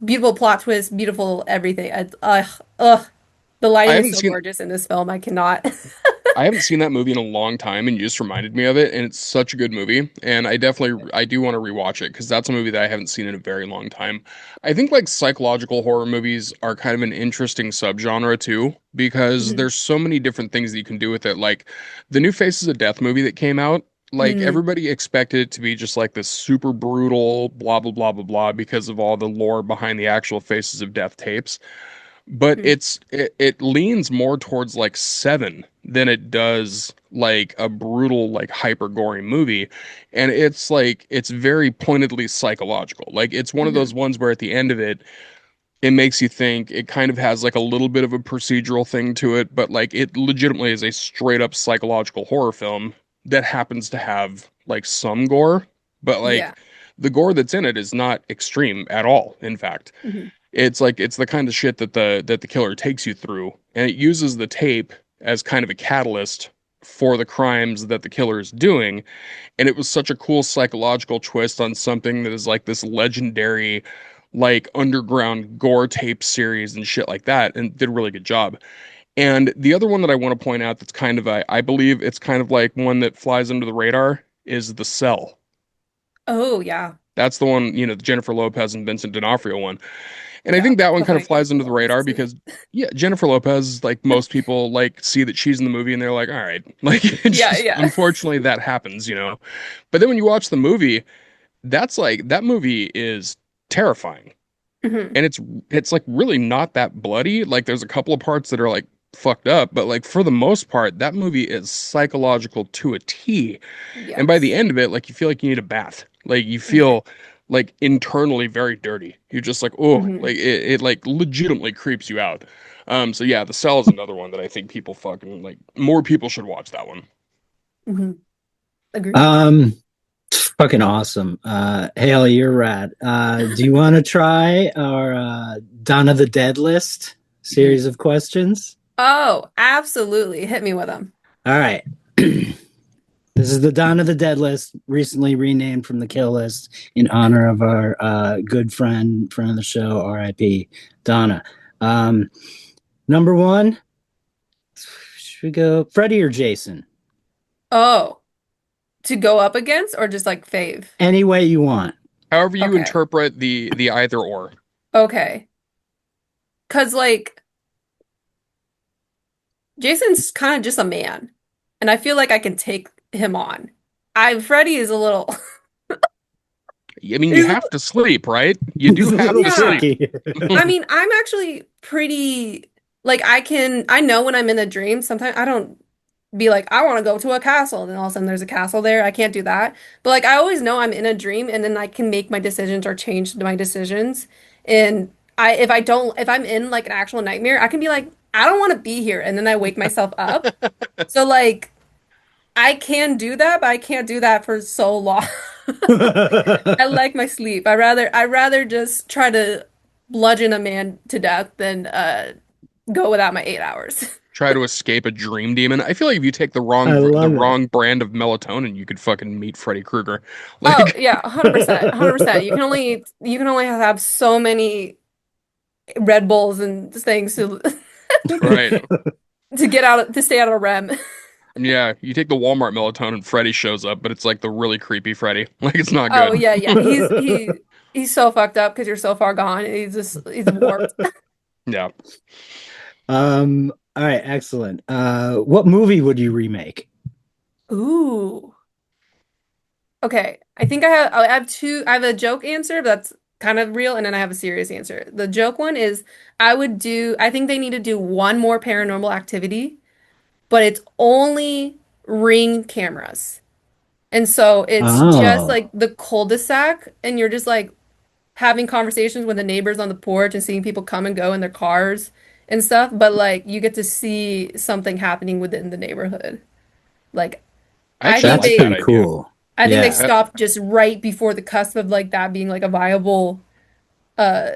beautiful plot twist, beautiful everything. The I lighting is haven't so seen gorgeous in this film. I cannot. I haven't seen that movie in a long time, and you just reminded me of it, and it's such a good movie. And I do want to rewatch it because that's a movie that I haven't seen in a very long time. I think like psychological horror movies are kind of an interesting subgenre too, because Mhm. there's so many different things that you can do with it. Like the new Faces of Death movie that came out, like Mhm. everybody expected it to be just like this super brutal, blah blah blah blah blah, because of all the lore behind the actual Faces of Death tapes, but Mhm. it leans more towards like Seven than it does like a brutal like hyper gory movie, and it's like it's very pointedly psychological. Like it's one of those Mhm. ones where at the end of it it makes you think. It kind of has like a little bit of a procedural thing to it, but like it legitimately is a straight up psychological horror film that happens to have like some gore, but like Yeah. the gore that's in it is not extreme at all, in fact. Mhm. It's like it's the kind of shit that the killer takes you through, and it uses the tape as kind of a catalyst for the crimes that the killer is doing. And it was such a cool psychological twist on something that is like this legendary, like underground gore tape series and shit like that, and did a really good job. And the other one that I want to point out that's kind of I believe it's kind of like one that flies under the radar is The Cell. Oh yeah. That's the one, the Jennifer Lopez and Vincent D'Onofrio one. And I Yeah. think that one kind of Definitely flies Jennifer under the radar Lopez. because, yeah, Jennifer Lopez, like most people, like see that she's in the movie and they're like, all right, like it's Yeah, just yeah. unfortunately that happens. But then when you watch the movie, that's like that movie is terrifying, Mhm. and it's like really not that bloody. Like there's a couple of parts that are like fucked up, but like for the most part, that movie is psychological to a T. And by the Yes. end of it, like you feel like you need a bath. Like you Yeah. feel like internally very dirty. You're just like, oh, Mhm. like it like legitimately creeps you out. So yeah, The Cell is another one that I think people fucking like more people should watch that one. Mhm. Agreed. Um, Fucking awesome. Hale, you're rad. Do you want to try our Dawn of the Dead list series of questions? Oh, absolutely. Hit me with them. All right. This is the Dawn of the Dead list, recently renamed from the Kill list in honor of our good friend of the show, RIP, Donna. Um, Number one, should we go Freddy or Jason? Oh, to go up against or just like fave? Any way you want. However you Okay. interpret the either or. Okay. 'Cause like Jason's kind of just a man, and I feel like I can take him on. Freddy is a little I mean, you he's a- have to sleep, right? You do It's a have little to sleep. yeah. tricky. I mean, I'm actually pretty like I know when I'm in a dream. Sometimes I don't be like, I want to go to a castle, and then all of a sudden there's a castle there. I can't do that. But like I always know I'm in a dream and then I can make my decisions or change my decisions. And if I'm in like an actual nightmare, I can be like, I don't want to be here. And then I wake myself up. So like I can do that, but I can't do that for so long. I like my sleep. I rather just try to bludgeon a man to death than go without my 8 hours. Try to escape a dream demon. I feel like if you take I the love it. wrong brand of melatonin, you could fucking meet Freddy Krueger. Oh Like, yeah, 100%, 100%. You can only have so many Red Bulls and things to right. to get out to stay out of REM. Yeah, you take the Walmart melatonin, Freddy shows up, but it's like the really creepy Freddy. Like it's not Oh good. yeah, yeah. He He's so fucked up because you're so far gone. He's warped. Yeah. All right, excellent. What movie would you remake? Ooh. Okay. I have two. I have a joke answer, but that's kind of real, and then I have a serious answer. The joke one is I think they need to do one more paranormal activity, but it's only ring cameras. And so it's just Oh, like the cul-de-sac, and you're just like having conversations with the neighbors on the porch and seeing people come and go in their cars and stuff, but like you get to see something happening within the neighborhood. Like I I actually think that's like that they pretty idea. cool. I think they Yeah. That stopped just right before the cusp of like that being like a viable uh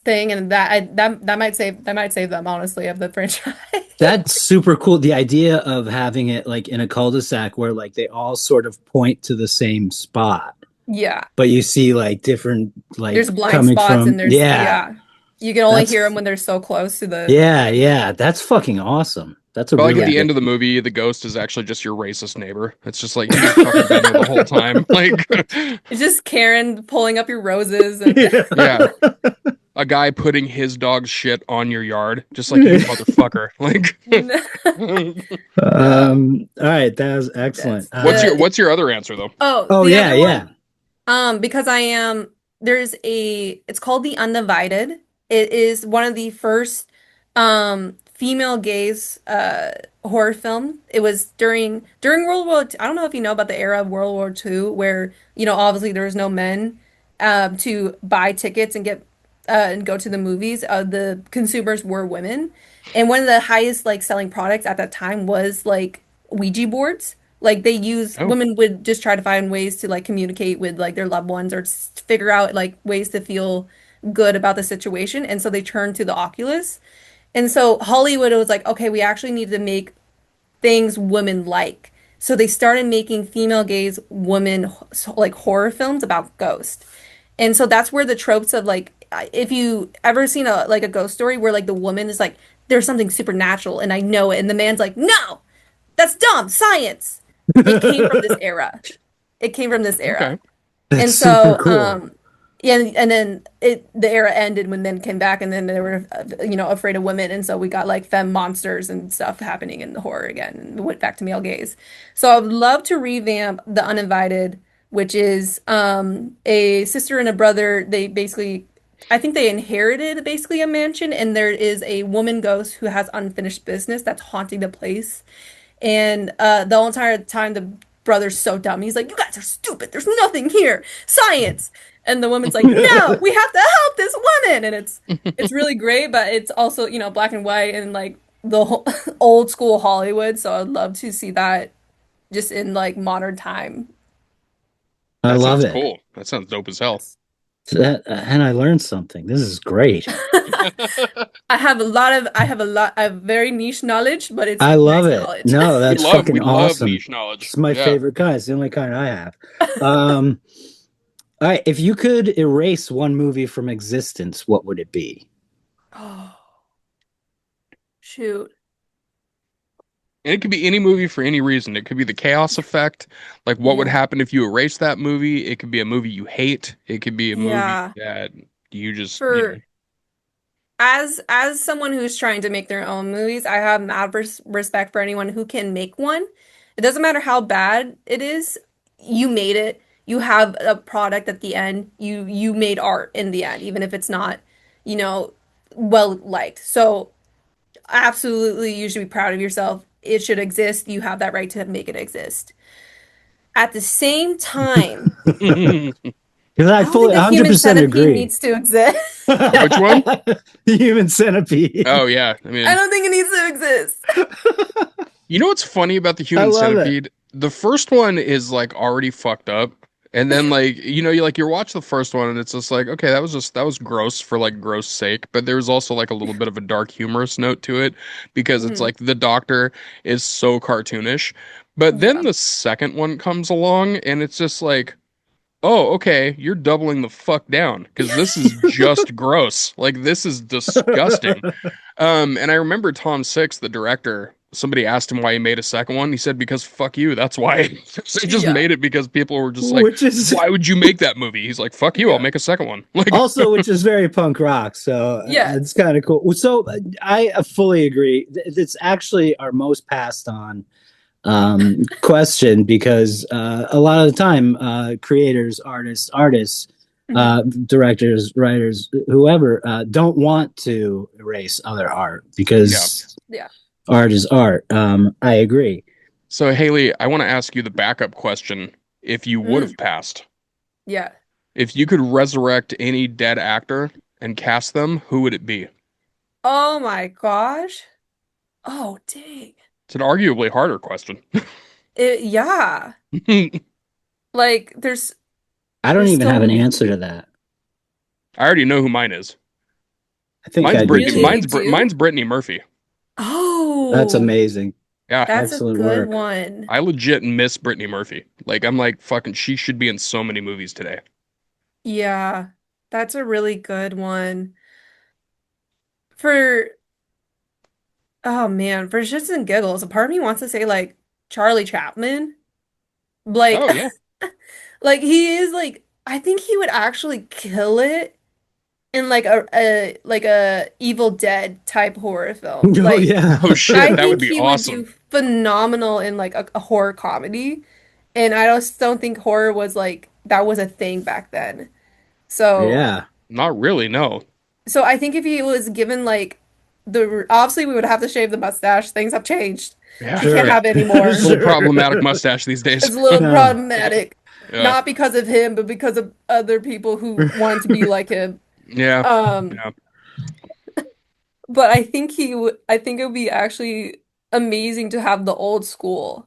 thing, and that might save them honestly of the franchise. That's super cool. The idea of having it like in a cul-de-sac where like they all sort of point to the same spot, Yeah. but you see like different like There's blind coming spots from, and there's yeah. yeah. You can only hear them That's when they're so close to the yeah, yeah. That's fucking awesome. That's a But like at really yeah. the good. end of the movie, the ghost is actually just your racist neighbor. It's just like he's fucking been there the whole time. Like, It's just Karen pulling up your roses and Yeah. yeah, a guy putting his dog's shit on your yard, just like you motherfucker. Like, no. All right, that was excellent. That's the what's your other answer though? oh, Oh the yeah, other one, yeah. because I am it's called The Undivided. It is one of the first female gaze horror film. It was during World War II. I don't know if you know about the era of World War II where, obviously there was no men to buy tickets and get and go to the movies. The consumers were women. And one of the highest like selling products at that time was like Ouija boards. Like Oh, women would just try to find ways to like communicate with like their loved ones or figure out like ways to feel good about the situation. And so they turned to the Oculus. And so Hollywood was like, okay, we actually need to make things women like. So they started making female gaze women like horror films about ghosts. And so that's where the tropes of like if you ever seen a ghost story where like the woman is like there's something supernatural and I know it and the man's like no, that's dumb science. It came from this era. It came from this era. okay. That's And super so, cool. yeah, and then the era ended when men came back, and then they were, afraid of women, and so we got like femme monsters and stuff happening in the horror again, and we went back to male gaze. So I would love to revamp The Uninvited, which is a sister and a brother. They basically, I think they inherited basically a mansion, and there is a woman ghost who has unfinished business that's haunting the place. And the whole entire time, the brother's so dumb. He's like, "You guys are stupid. There's nothing here. Science." And the woman's like, "No, we have to help this woman." And it's really great, but it's also, black and white and like the whole, old school Hollywood. So I'd love to see that just in like modern time. I That love sounds it. cool. That sounds dope as hell. Yes. And I learned something. This is great. I have very niche knowledge, but it's I love nice it. knowledge. No, that's We fucking love awesome. niche knowledge. It's my Yeah. favorite kind. It's the only kind I have. Um, all right, if you could erase one movie from existence, what would it be? Oh, shoot. And it could be any movie for any reason. It could be the chaos effect. Like what would Yeah. happen if you erase that movie? It could be a movie you hate. It could be a movie Yeah. that you just, For as someone who's trying to make their own movies, I have mad respect for anyone who can make one. It doesn't matter how bad it is, you made it. You have a product at the end. You made art in the end, even if it's not, you know, well liked. So absolutely you should be proud of yourself. It should exist. You have that right to make it exist. At the same time, yeah. Because I I don't think fully the human 100% centipede agree. needs to exist. Which one? The human centipede. Oh yeah. I I mean, don't think it needs to exist. you know what's funny about the I human love it. centipede? The first one is like already fucked up. And then like, you watch the first one and it's just like, okay, that was gross for like gross sake. But there's also like a little bit of a dark humorous note to it because it's Mhm. like the doctor is so cartoonish. But then Yeah. the second one comes along and it's just like, oh, okay, you're doubling the fuck down because this is just gross. Like this is disgusting. And I remember Tom Six, the director, somebody asked him why he made a second one. He said, because fuck you. That's why. They just Yeah. made it because people were just like, Which is why would you make that movie? He's like, fuck you. I'll Yeah. make a second one. Like, also, which is very punk rock. So it's Yes. kind of cool. So I fully agree. It's actually our most passed on question because a lot of the time, creators, artists, Mhm. directors, writers, whoever, don't want to erase other art yeah. because Yeah. art is art. I agree. So, Haley, I want to ask you the backup question. If you would Mm. have passed, Yeah. if you could resurrect any dead actor and cast them, who would it be? Oh my gosh. Oh, dang. It's an arguably harder question. Yeah. I Like I don't there's even so have an many. answer to that. already know who mine is. I think Mine's I do Brittany. Really, too. you do? Mine's Brittany Murphy. That's Oh, amazing. Yeah, that's a Excellent good work. one. I legit miss Brittany Murphy. Like, I'm like, fucking, she should be in so many movies today. Yeah. That's a really good one. For Oh man, for shits and giggles, a part of me wants to say like Charlie Chaplin. Like Oh yeah. like he is like I think he would actually kill it in like a Evil Dead type horror film. Oh Like yeah. Oh shit, I that would think be he would do awesome. phenomenal in like a horror comedy. And I just don't think horror was like that was a thing back then. So Yeah. Not really, no. so I think if he was given like the obviously we would have to shave the mustache. Things have changed. Yeah. He can't Sure. have it anymore. Little Sure. problematic mustache these days. It's a little No. problematic, Yeah. not because of him, but because of other people who wanted to be like him. Yeah. Um, Yeah. but I think he would. I think it would be actually amazing to have the old school,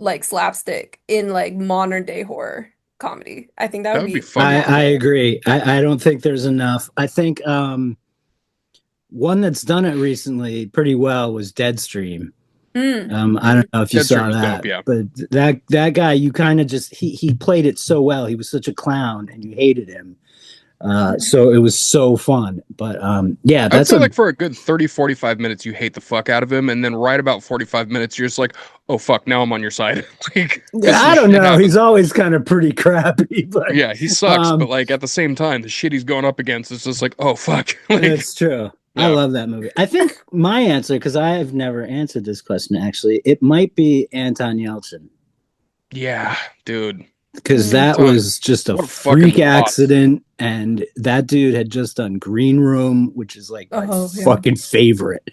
like slapstick in like modern day horror comedy. I think that That would would be be fucking I cool. phenomenal. agree. I don't think there's enough. I think one that's done it recently pretty well was Deadstream. I Hmm. don't know if you Deadstream saw was dope, that, yeah. but that guy, you kind of just he played it so well. He was such a clown, and you hated him. So it was so fun. But yeah, I would that's say a like for a good 30, 45 minutes you hate the fuck out of him, and then right about 45 minutes you're just like, oh fuck, now I'm on your side. Like, because some I don't shit know. He's happens. always kind of pretty crappy, but Yeah, he sucks, but um, like at the same time, the shit he's going up against is just like, oh fuck. Like, it's true. I yeah. love that movie. I think my answer, because I have never answered this question actually, it might be Anton Yelchin. Yeah, dude. Because that Anton, was just a what a fucking freak boss. accident, and that dude had just done Green Room, which is like my Oh yeah. fucking favorite.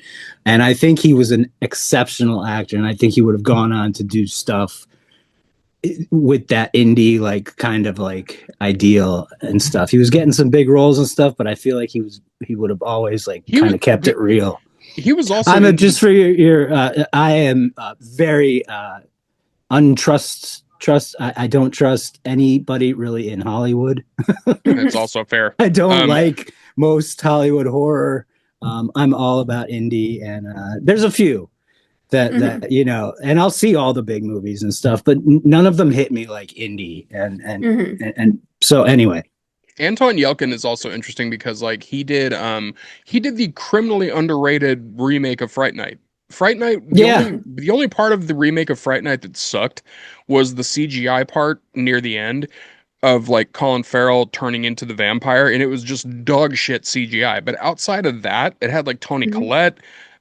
And I think he was an exceptional actor, and I think he would have gone on to do stuff with that indie like kind of like ideal and stuff. He was getting some big roles and stuff, but I feel like he would have always like He kind was of kept it real. he was also I'm a, in just the for your I am very trust. I don't trust anybody really in Hollywood. it's also fair. I don't Um, like most Hollywood horror. I'm all about indie, and there's a few Hmm. that and I'll see all the big movies and stuff, but none of them hit me like indie. Hmm. And so anyway, Anton Yelkin is also interesting because like he did the criminally underrated remake of Fright Night. Fright Night, yeah, the only part of the remake of Fright Night that sucked was the CGI part near the end of like Colin Farrell turning into the vampire, and it was just dog shit CGI. But outside of that, it had like Tony Hmm. Collette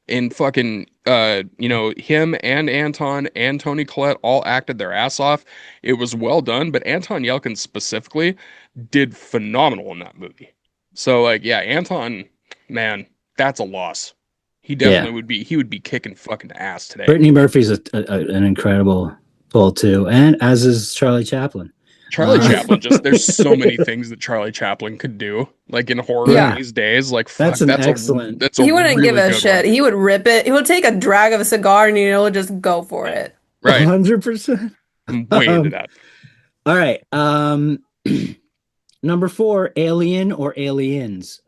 and fucking him and Anton and Tony Collette all acted their ass off. It was well done, but Anton Yelkin specifically did phenomenal in that movie. So like yeah, Anton, man, that's a loss. He yeah. definitely would be he would be kicking fucking ass today. Brittany Murphy's an incredible pull too, and as is Charlie Chaplin. Charlie Uh, Chaplin, just there's so many things that Charlie Chaplin could do, like in horror Yeah. these days. Like fuck, that's an excellent that's a He wouldn't give really a good shit. one. He would rip it. He would take a drag of a cigar and just go for it. Right, 100%. I'm way into Um, that. all right. Number 4, Alien or Aliens?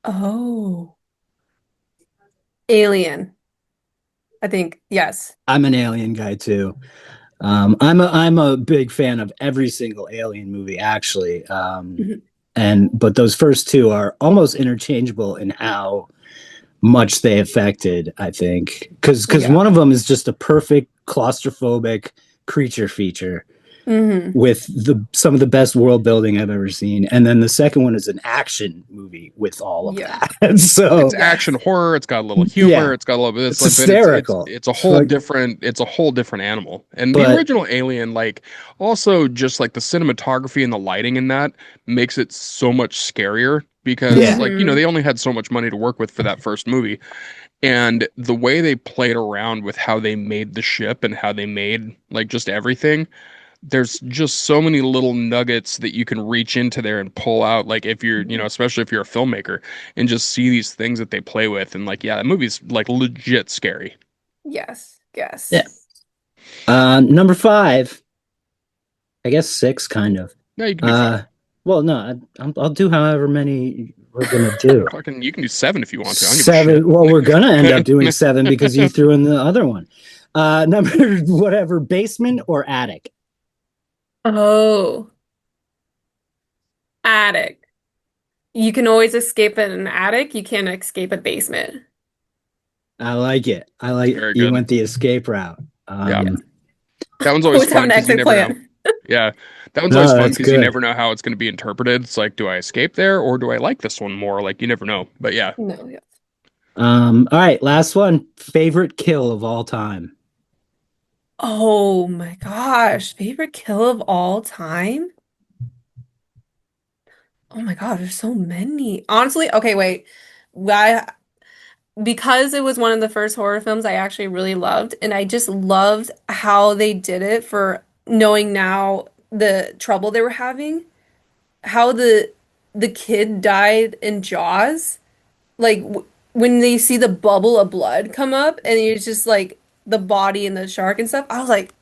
Oh. Alien. I think yes. I'm an Alien guy too. I'm a big fan of every single Alien movie, actually. Mhm. But those first two are almost interchangeable in how much they affected, I think, because Yeah. one of them is just a perfect claustrophobic creature feature with some of the best world building I've ever seen, and then the second one is an action movie with all of Yeah. that. So It's action horror. It's got a little humor. yeah, It's got a little bit. it's But hysterical. it's a whole different. It's a whole different animal. And the But original Alien, like also just like the cinematography and the lighting in that makes it so much scarier because Yeah. like they only had so much money to work with for that first movie, and the way they played around with how they made the ship and how they made like just everything. There's just so many little nuggets that you can reach into there and pull out, like if you're especially if you're a filmmaker, and just see these things that they play with, and like that movie's like legit scary. Yes. Yes. yeah, number 5, I guess 6, kind of. No, you can do 5. Well, no, I'll do however many we're gonna do. Fucking, you can do 7 if you want to. I don't give a shit. 7. Well, we're gonna end up doing 7 because you threw in the other one. Number whatever, basement or attic. Oh, attic. You can always escape in an attic. You can't escape a basement. I like it. I like Very you good. went the escape route. Yeah. That one's always Always have fun an because you exit never know. plan. Yeah, that one's No, always fun that's because you good. never know how it's going to be interpreted. It's like, do I escape there or do I like this one more? Like, you never know. But yeah, No, yes. All right, last one. Favorite kill of all time. Oh my gosh. Favorite kill of all time? Oh my God, there's so many. Honestly, okay, wait. I because it was one of the first horror films I actually really loved, and I just loved how they did it for knowing now the trouble they were having, how the kid died in Jaws. Like w when they see the bubble of blood come up and it's just like the body and the shark and stuff, I was like,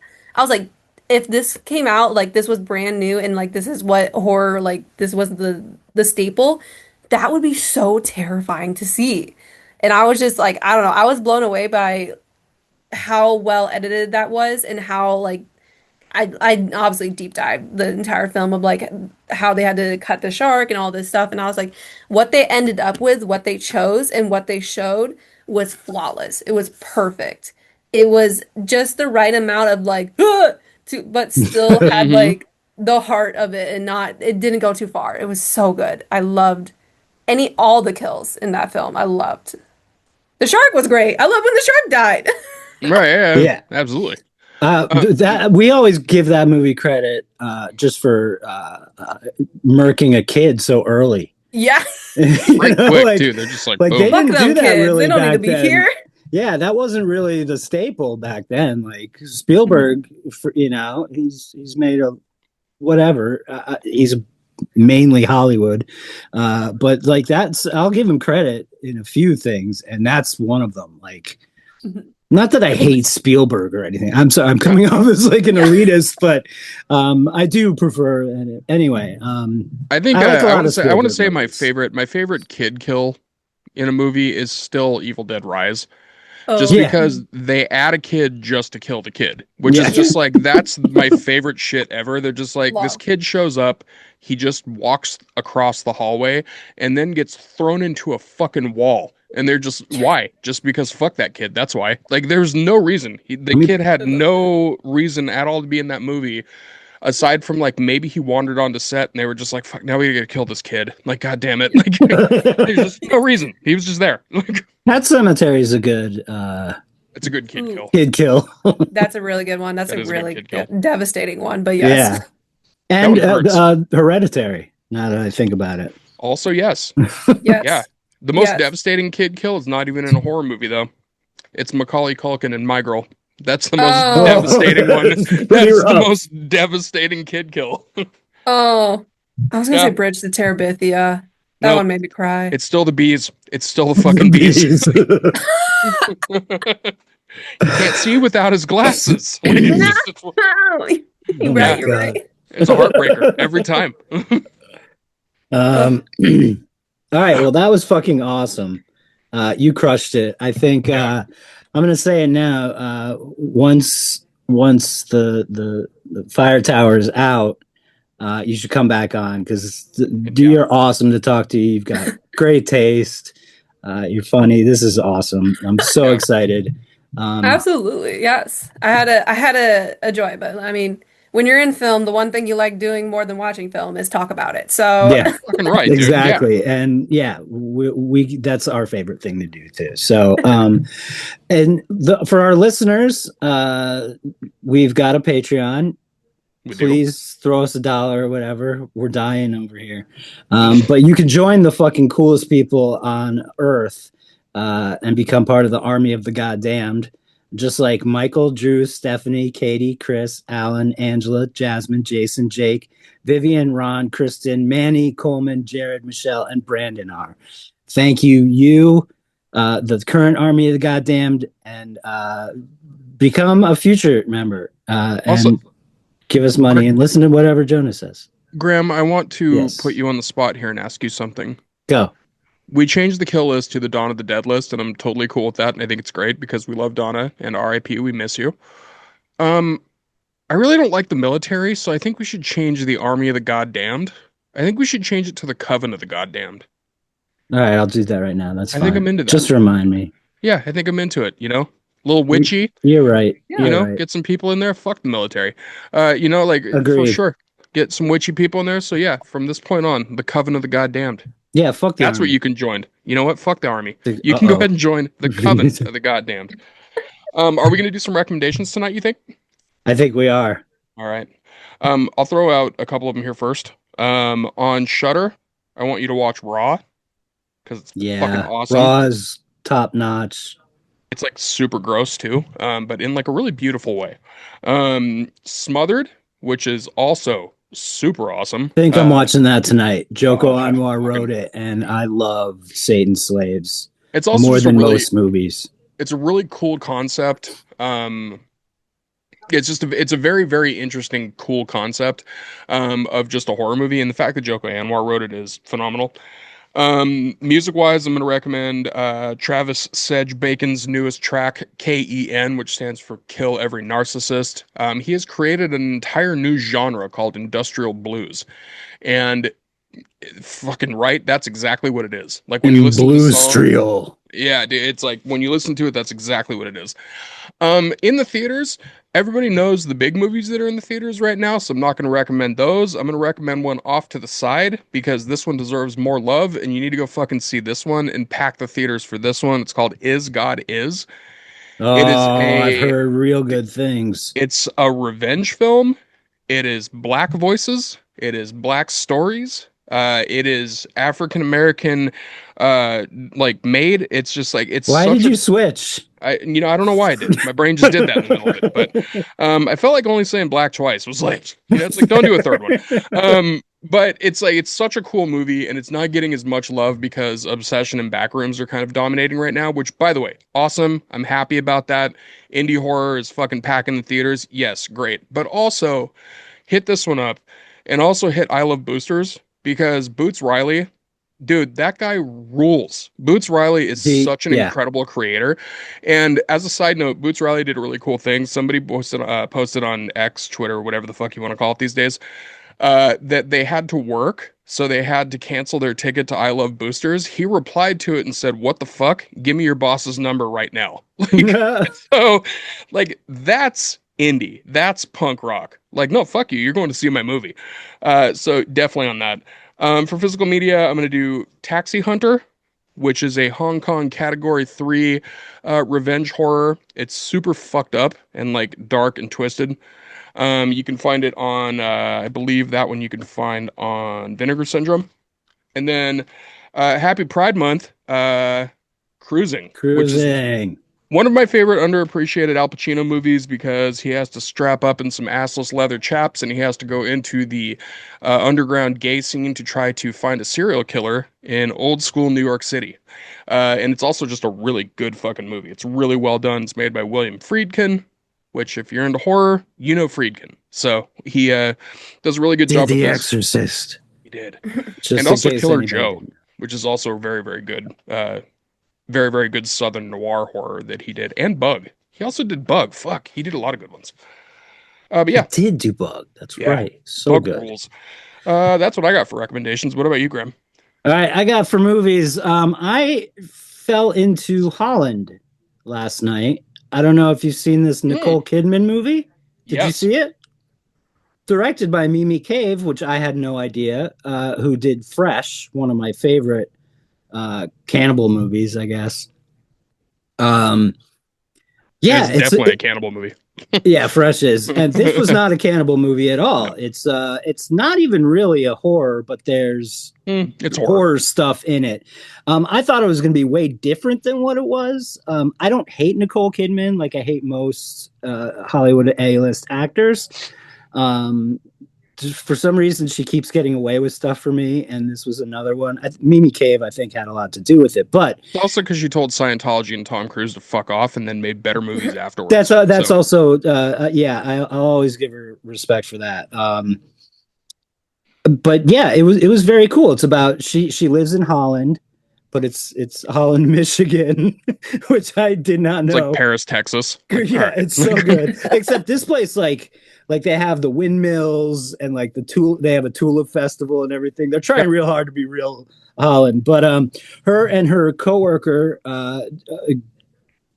if this came out like this was brand new and like this is what horror like this was the staple, that would be so terrifying to see. And I was just like, I don't know, I was blown away by how well edited that was and how like I obviously deep dived the entire film of like how they had to cut the shark and all this stuff. And I was like, what they ended up with, what they chose, and what they showed was flawless. It was perfect. It was just the right amount of like, but still had hmm like the heart of it and not, it didn't go too far. It was so good. I loved all the kills in that film. I loved. The shark was great. I love when the shark died. right, yeah, Yeah. absolutely. That we always give that movie credit just for murking a kid so early. Yeah. Right quick too. They're just like, like they boom. Fuck didn't do them that kids. really They don't need back to be then. here. Yeah, that wasn't really the staple back then. Like Spielberg, he's made a whatever. He's mainly Hollywood, but like that's I'll give him credit in a few things, and that's one of them. Like, not that I hate Spielberg or anything. I'm sorry, I'm coming off as like an elitist, but I do prefer it. Anyway. I think I like a I lot want of to say Spielberg my movies. favorite kid kill in a movie is still Evil Dead Rise. Just Oh, Yeah, because they add a kid just to kill the kid, which yeah. is just like that's my favorite shit ever. They're just like this love. kid shows up, he just walks across the hallway and then gets thrown into a fucking wall. And they're just why? Just because fuck that kid. That's why. Like there's no reason. The I mean, kid had no reason at all to be in that movie aside from like maybe he wandered onto set and they were just like fuck now we gotta kill this kid. Like god damn it. Like there's just no reason. He was just there. Like Pet Cemetery is a good it's a good kid Ooh. kill. kid kill. That's a really good one. That's That a is a good really kid kill. good, devastating one. But Yeah, yes. That and one hurts. Hereditary. Now that I think about it, Also, yes. Yes. Yeah. The most Yes. devastating kid kill is not even in a horror movie, though. It's Macaulay Culkin in My Girl. That's the most Oh. devastating one. It's pretty That's the rough. most devastating kid kill. Oh. I was gonna Yeah. say Bridge to Terabithia. That No, one made me cry. it's still the bees. It's still the fucking bees. You can't see without his glasses. Like, Oh my Right, you're God. right. it's a heartbreaker every time. All right, well that was fucking awesome. You crushed it. I think I'm gonna say it now. Once the fire tower is out, you should come back on because Yeah. you're awesome to talk to. You've got great taste. You're funny. This is awesome. I'm so Yeah. excited. Um, Absolutely, yes. I had a joy, but I mean, when you're in film, the one thing you like doing more than watching film is talk about it. So yeah, Fucking right, dude. Yeah. exactly. And yeah, we that's our favorite thing to do too. So, and for our listeners, we've got a Patreon. We do. Please throw us $1 or whatever. We're dying over here. But you can join the fucking coolest people on earth and become part of the army of the goddamned. Just like Michael, Drew, Stephanie, Katie, Chris, Alan, Angela, Jasmine, Jason, Jake, Vivian, Ron, Kristen, Manny, Coleman, Jared, Michelle, and Brandon are. Thank you, the current army of the goddamned, and become a future member. Also, And give us money and listen to whatever Jonas says. Graham, I want to Yes. put you on the spot here and ask you something. Go. We changed the kill list to the Dawn of the Dead list, and I'm totally cool with that. And I think it's great because we love Donna and RIP, we miss you. Um, I really don't like the military, so I think we should change the Army of the Goddamned. I think we should change it to the Coven of the Goddamned. All right, I'll do that right now. That's I fine. think I'm into that. Just remind me. Yeah, I think I'm into it, you know? A little witchy, You're right. Yeah. you You're know, right. get some people in there. Fuck the military. Like for Agreed. sure. Get some witchy people in there. So yeah, from this point on, the Coven of the Goddamned. Yeah, fuck the That's what army. you can join. You know what? Fuck the army. You can go ahead and join the Coven of the Goddamned. Are we gonna do some recommendations tonight, you think? I think we are. All right. I'll throw out a couple of them here first. On Shudder, I want you to watch Raw because it's fucking Yeah. awesome. Raw is top notch. It's like super gross too, but in like a really beautiful way. Smothered, which is also super awesome. I think I'm watching that tonight. Joko yeah, Anwar wrote it, and I love Satan's Slaves It's also more just a than really, most movies. it's a really cool concept. It's a very, very interesting, cool concept of just a horror movie, and the fact that Joko Anwar wrote it is phenomenal. Music wise, I'm going to recommend Travis Sedge Bacon's newest track, KEN, which stands for Kill Every Narcissist. He has created an entire new genre called industrial blues. And fucking right, that's exactly what it is. Like when you listen to the Blues song, Trio. yeah, dude, it's like when you listen to it, that's exactly what it is. In the theaters, everybody knows the big movies that are in the theaters right now, so I'm not going to recommend those. I'm going to recommend one off to the side because this one deserves more love, and you need to go fucking see this one and pack the theaters for this one. It's called Is God Is. Oh, It is I've heard real good things. it's a revenge film. It is black voices. It is black stories. It is African American, like made. It's just like it's. Why such did a you switch? I don't know why I did. My brain just did that in the middle of it. But I felt like only saying black twice was like, it's like don't do a third one. But it's like it's such a cool movie, and it's not getting as much love because Obsession and Backrooms are kind of dominating right now. Which, by the way, awesome. I'm happy about that. Indie horror is fucking packing the theaters. Yes, great. But also hit this one up, and also hit I Love Boosters because Boots Riley. Dude, that guy rules. Boots Riley is such an incredible creator. And as a side note, Boots Riley did a really cool thing. Somebody posted on X, Twitter, whatever the fuck you want to call it these days, that they had to work, so they had to cancel their ticket to I Love Boosters. He replied to it and said, "What the fuck? Give me your boss's number right now." So, that's indie. That's punk rock. Like, no, fuck you. You're going to see my movie. So definitely on that. For physical media, I'm going to do Taxi Hunter, which is a Hong Kong Category 3 revenge horror. It's super fucked up and like dark and twisted. You can find it on, I believe that one you can find on Vinegar Syndrome. And then Happy Pride Month, Cruising. Which is one of my favorite underappreciated Al Pacino movies because he has to strap up in some assless leather chaps and he has to go into the underground gay scene to try to find a serial killer in old school New York City. And it's also just a really good fucking movie. It's really well done. It's made by William Friedkin, which if you're into horror, you know Friedkin. So he does a really good job with The this. Exorcist. He did. Just and also in case Killer anybody Joe, didn't. which is also very, very good. Very, very good Southern noir horror that he did. And Bug. He also did Bug. Fuck, he did a lot of good ones. But yeah. He did do Bug. That's Yeah. right. So Bug good. rules. That's what I got for recommendations. What about you, Graham? All right, I got for movies. I fell into Holland last night. I don't know if you've seen this Mm, Nicole Kidman movie. Did you yes. see it? Directed by Mimi Cave, which I had no idea, who did Fresh, one of my favorite cannibal movies, I guess. Um, yeah, It's definitely a cannibal movie. yeah, Fresh is, and this was not a cannibal movie at No. all. It's not even really a horror, but there's It's horror. horror stuff in it. I thought it was going to be way different than what it was. I don't hate Nicole Kidman like I hate most Hollywood A-list actors. Um, for some reason, she keeps getting away with stuff for me, and this was another one. Mimi Cave, I think, had a lot to do with it, but It's also because you told Scientology and Tom Cruise to fuck off and then made better movies that's afterwards. that's So, also yeah. I'll always give her respect for that. But yeah, it was very cool. It's about she lives in Holland, but it's Holland, Michigan, which I did not it's like know. Paris, Texas. Like, all Yeah, right. it's so good. Except this place, like they have the windmills and like they have a tulip festival and everything. They're trying Yep. real hard to be real Holland. But her and her coworker,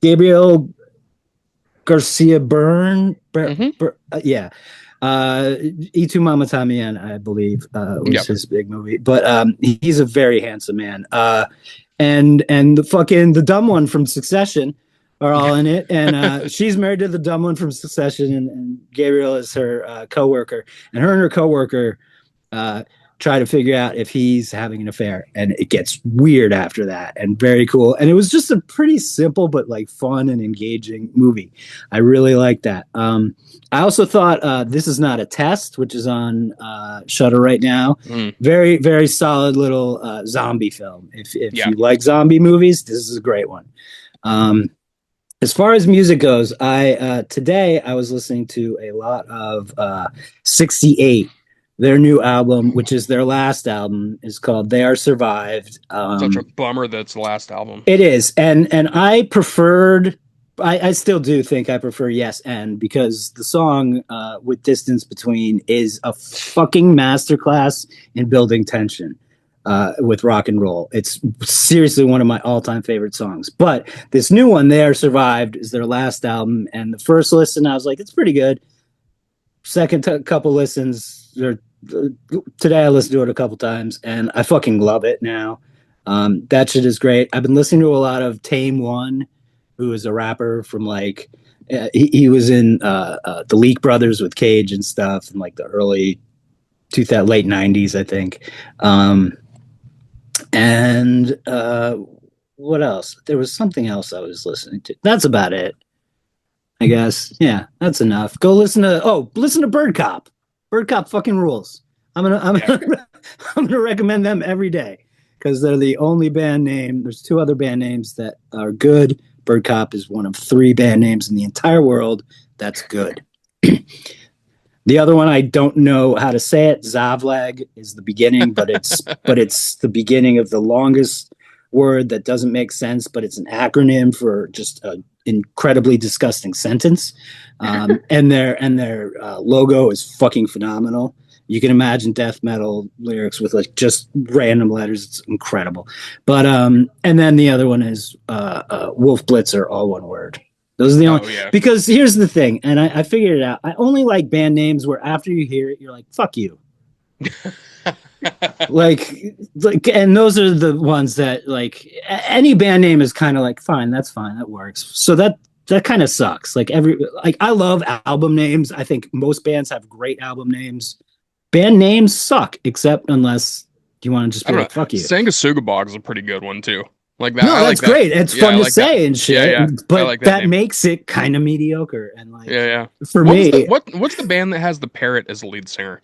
Gabriel Garcia Hmm. Yeah. Itu Mama Tamien, I believe, was Yep. his big movie. But he's a very handsome man. And the dumb one from Succession are all in it. And she's married to the dumb one from Succession, and Gabriel is her coworker. And her coworker uh, try to figure out if he's having an affair, and it gets weird after that, and very cool. And it was just a pretty simple but like fun and engaging movie. I really like that. I also thought This Is Not a Test, which is on Shutter right now. Mm, Very very solid little zombie film. If yeah. you like zombie movies, this is a great one. Um, as far as music goes, I today I was listening to a lot of 68. Their new album, which is their last album, is called "They Are Survived." Such a bummer that's the last album. It is, and I preferred. I still do think I prefer Yes and because the song with Distance Between is a fucking masterclass in building tension with rock and roll. It's seriously one of my all-time favorite songs. But this new one, They Are Survived, is their last album, and the first listen, I was like, it's pretty good. Second couple listens, today I listened to it a couple times, and I fucking love it now. That shit is great. I've been listening to a lot of Tame One, who is a rapper from like he was in the Leak Brothers with Cage and stuff in like the early 2000 late 90s, I think. And what else? There was something else I was listening to. That's about it, I guess. Yeah, that's enough. Go listen to Bird Cop. Bird Cop fucking rules. Yeah. I'm gonna recommend them every day because they're the only band name. There's two other band names that are good. Bird Cop is one of three band names in the entire world that's good. The other one I don't know how to say it. Zavlag is the beginning, but it's the beginning of the longest word that doesn't make sense, but it's an acronym for just an incredibly disgusting sentence. And their logo is fucking phenomenal. You can imagine death metal lyrics with like just random letters. It's incredible. But and then the other one is Wolf Blitzer, all one word. Those are the only Oh yeah. because here's the thing, and I figured it out. I only like band names where after you hear it, you're like, "Fuck you." Like, and those are the ones that like any band name is kind of like, fine, that's fine, that works. So that kind of sucks. Like I love album names. I think most bands have great album names. Band names suck, except unless you want to just I be don't like, know. "Fuck you." Sanguisugabog is a pretty good one too. Like that. No, I like that's that. great. It's Yeah, I fun to like that. say and Yeah, shit, yeah. I but like that that name. makes it kind of mediocre. And like Yeah, yeah. for What was the me, what's the band that has the parrot as the lead singer?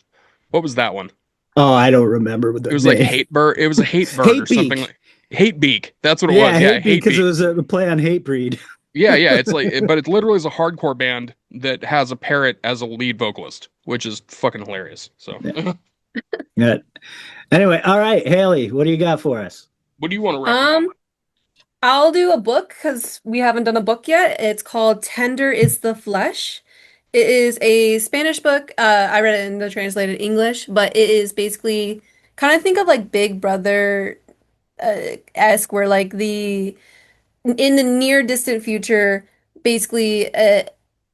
What was that one? oh, I don't remember It the was like name. Hate Bird. It was a Hate Bird or Hate something Beak. like Hate Beak. That's what it Yeah, was. Yeah, Hate Beak Hate because it Beak. was a play on Hate Breed. Yeah, yeah. It's like, but it literally is a hardcore band that has a parrot as a lead vocalist, which is fucking hilarious. So, Yeah. Yeah. Anyway, all right, Haley, what do you got for us? what do you want to recommend? Um, I'll do a book because we haven't done a book yet. It's called Tender is the Flesh. It is a Spanish book. I read it in the translated English, but it is basically kind of think of like Big Brother esque where like the in the near distant future, basically,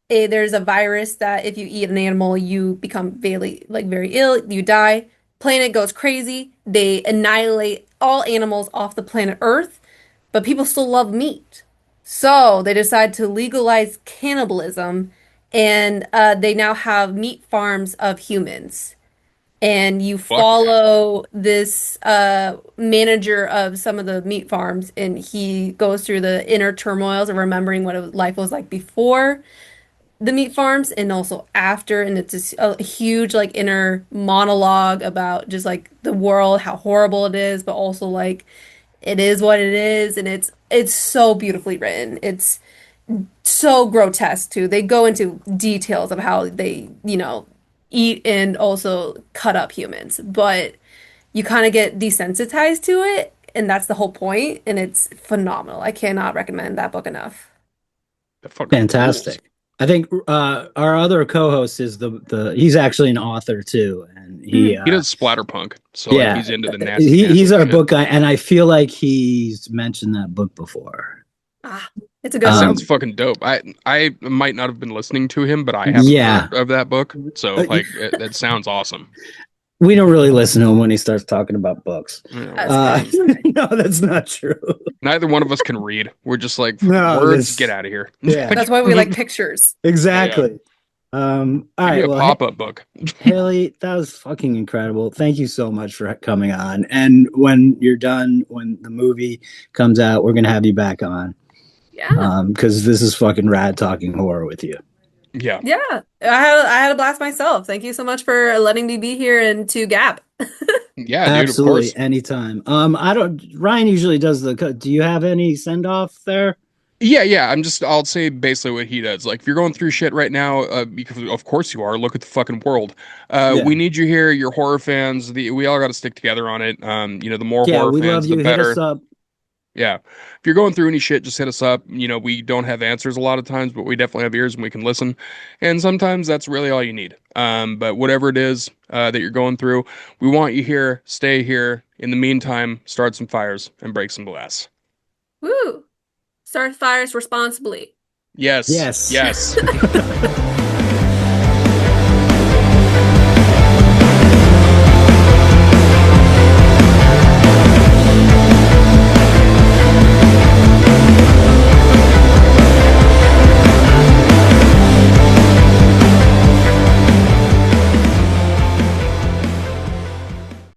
there's a virus that if you eat an animal, you become very ill, you die. Planet goes crazy. They annihilate all animals off the planet Earth, but people still love meat. So they decide to legalize cannibalism, and they now have meat farms of humans and you Fuck yeah. follow this manager of some of the meat farms, and he goes through the inner turmoils of remembering what life was like before the meat farms and also after, and it's just a huge like inner monologue about just like the world, how horrible it is, but also like it is what it is, and it's so beautifully written. It's so grotesque too. They go into details of how they, eat and also cut up humans, but you kind of get desensitized to it, and that's the whole point, and it's phenomenal. I cannot recommend that book enough. That fucking rules. Fantastic. I think our other co-host is the he's actually an author too, and Hmm. He does splatterpunk, so like yeah, he's into the nasty, nasty he's our shit. book guy, and I feel like he's mentioned that book before. Ah, it's a That good one. sounds fucking dope. I might not have been listening to him, but I haven't Yeah, heard of that book. So Uh, like that sounds awesome. we don't really listen to him when he starts talking about books. Yeah, That's well, fair. No, that's not true. neither one of us can read. We're just like fucking No, words, this get out of here. yeah, That's why we like pictures. Yeah. exactly. All Give me right, a well, pop-up book. Haley, that was fucking incredible. Thank you so much for coming on. And when you're done, when the movie comes out, we're gonna have you back on. Yeah. Because this is fucking rad talking horror with you. Yeah. Yeah. I had a blast myself. Thank you so much for letting me be here and to Gap. Yeah, dude, of Absolutely, course. anytime. I don't. Ryan usually does the. Do you have any send off there? Yeah. I'll say basically what he does. Like, if you're going through shit right now, because of course you are, look at the fucking world. Yeah, We need you here. You're horror fans. We all got to stick together on it. The more yeah. horror We love fans, the you. Hit us better. up. Yeah. If you're going through any shit, just hit us up. We don't have answers a lot of times, but we definitely have ears and we can listen. And sometimes that's really all you need. But whatever it is that you're going through, we want you here. Stay here. In the meantime, start some fires and break some glass. Woo! Start fires responsibly. Yes. Yes. Yes.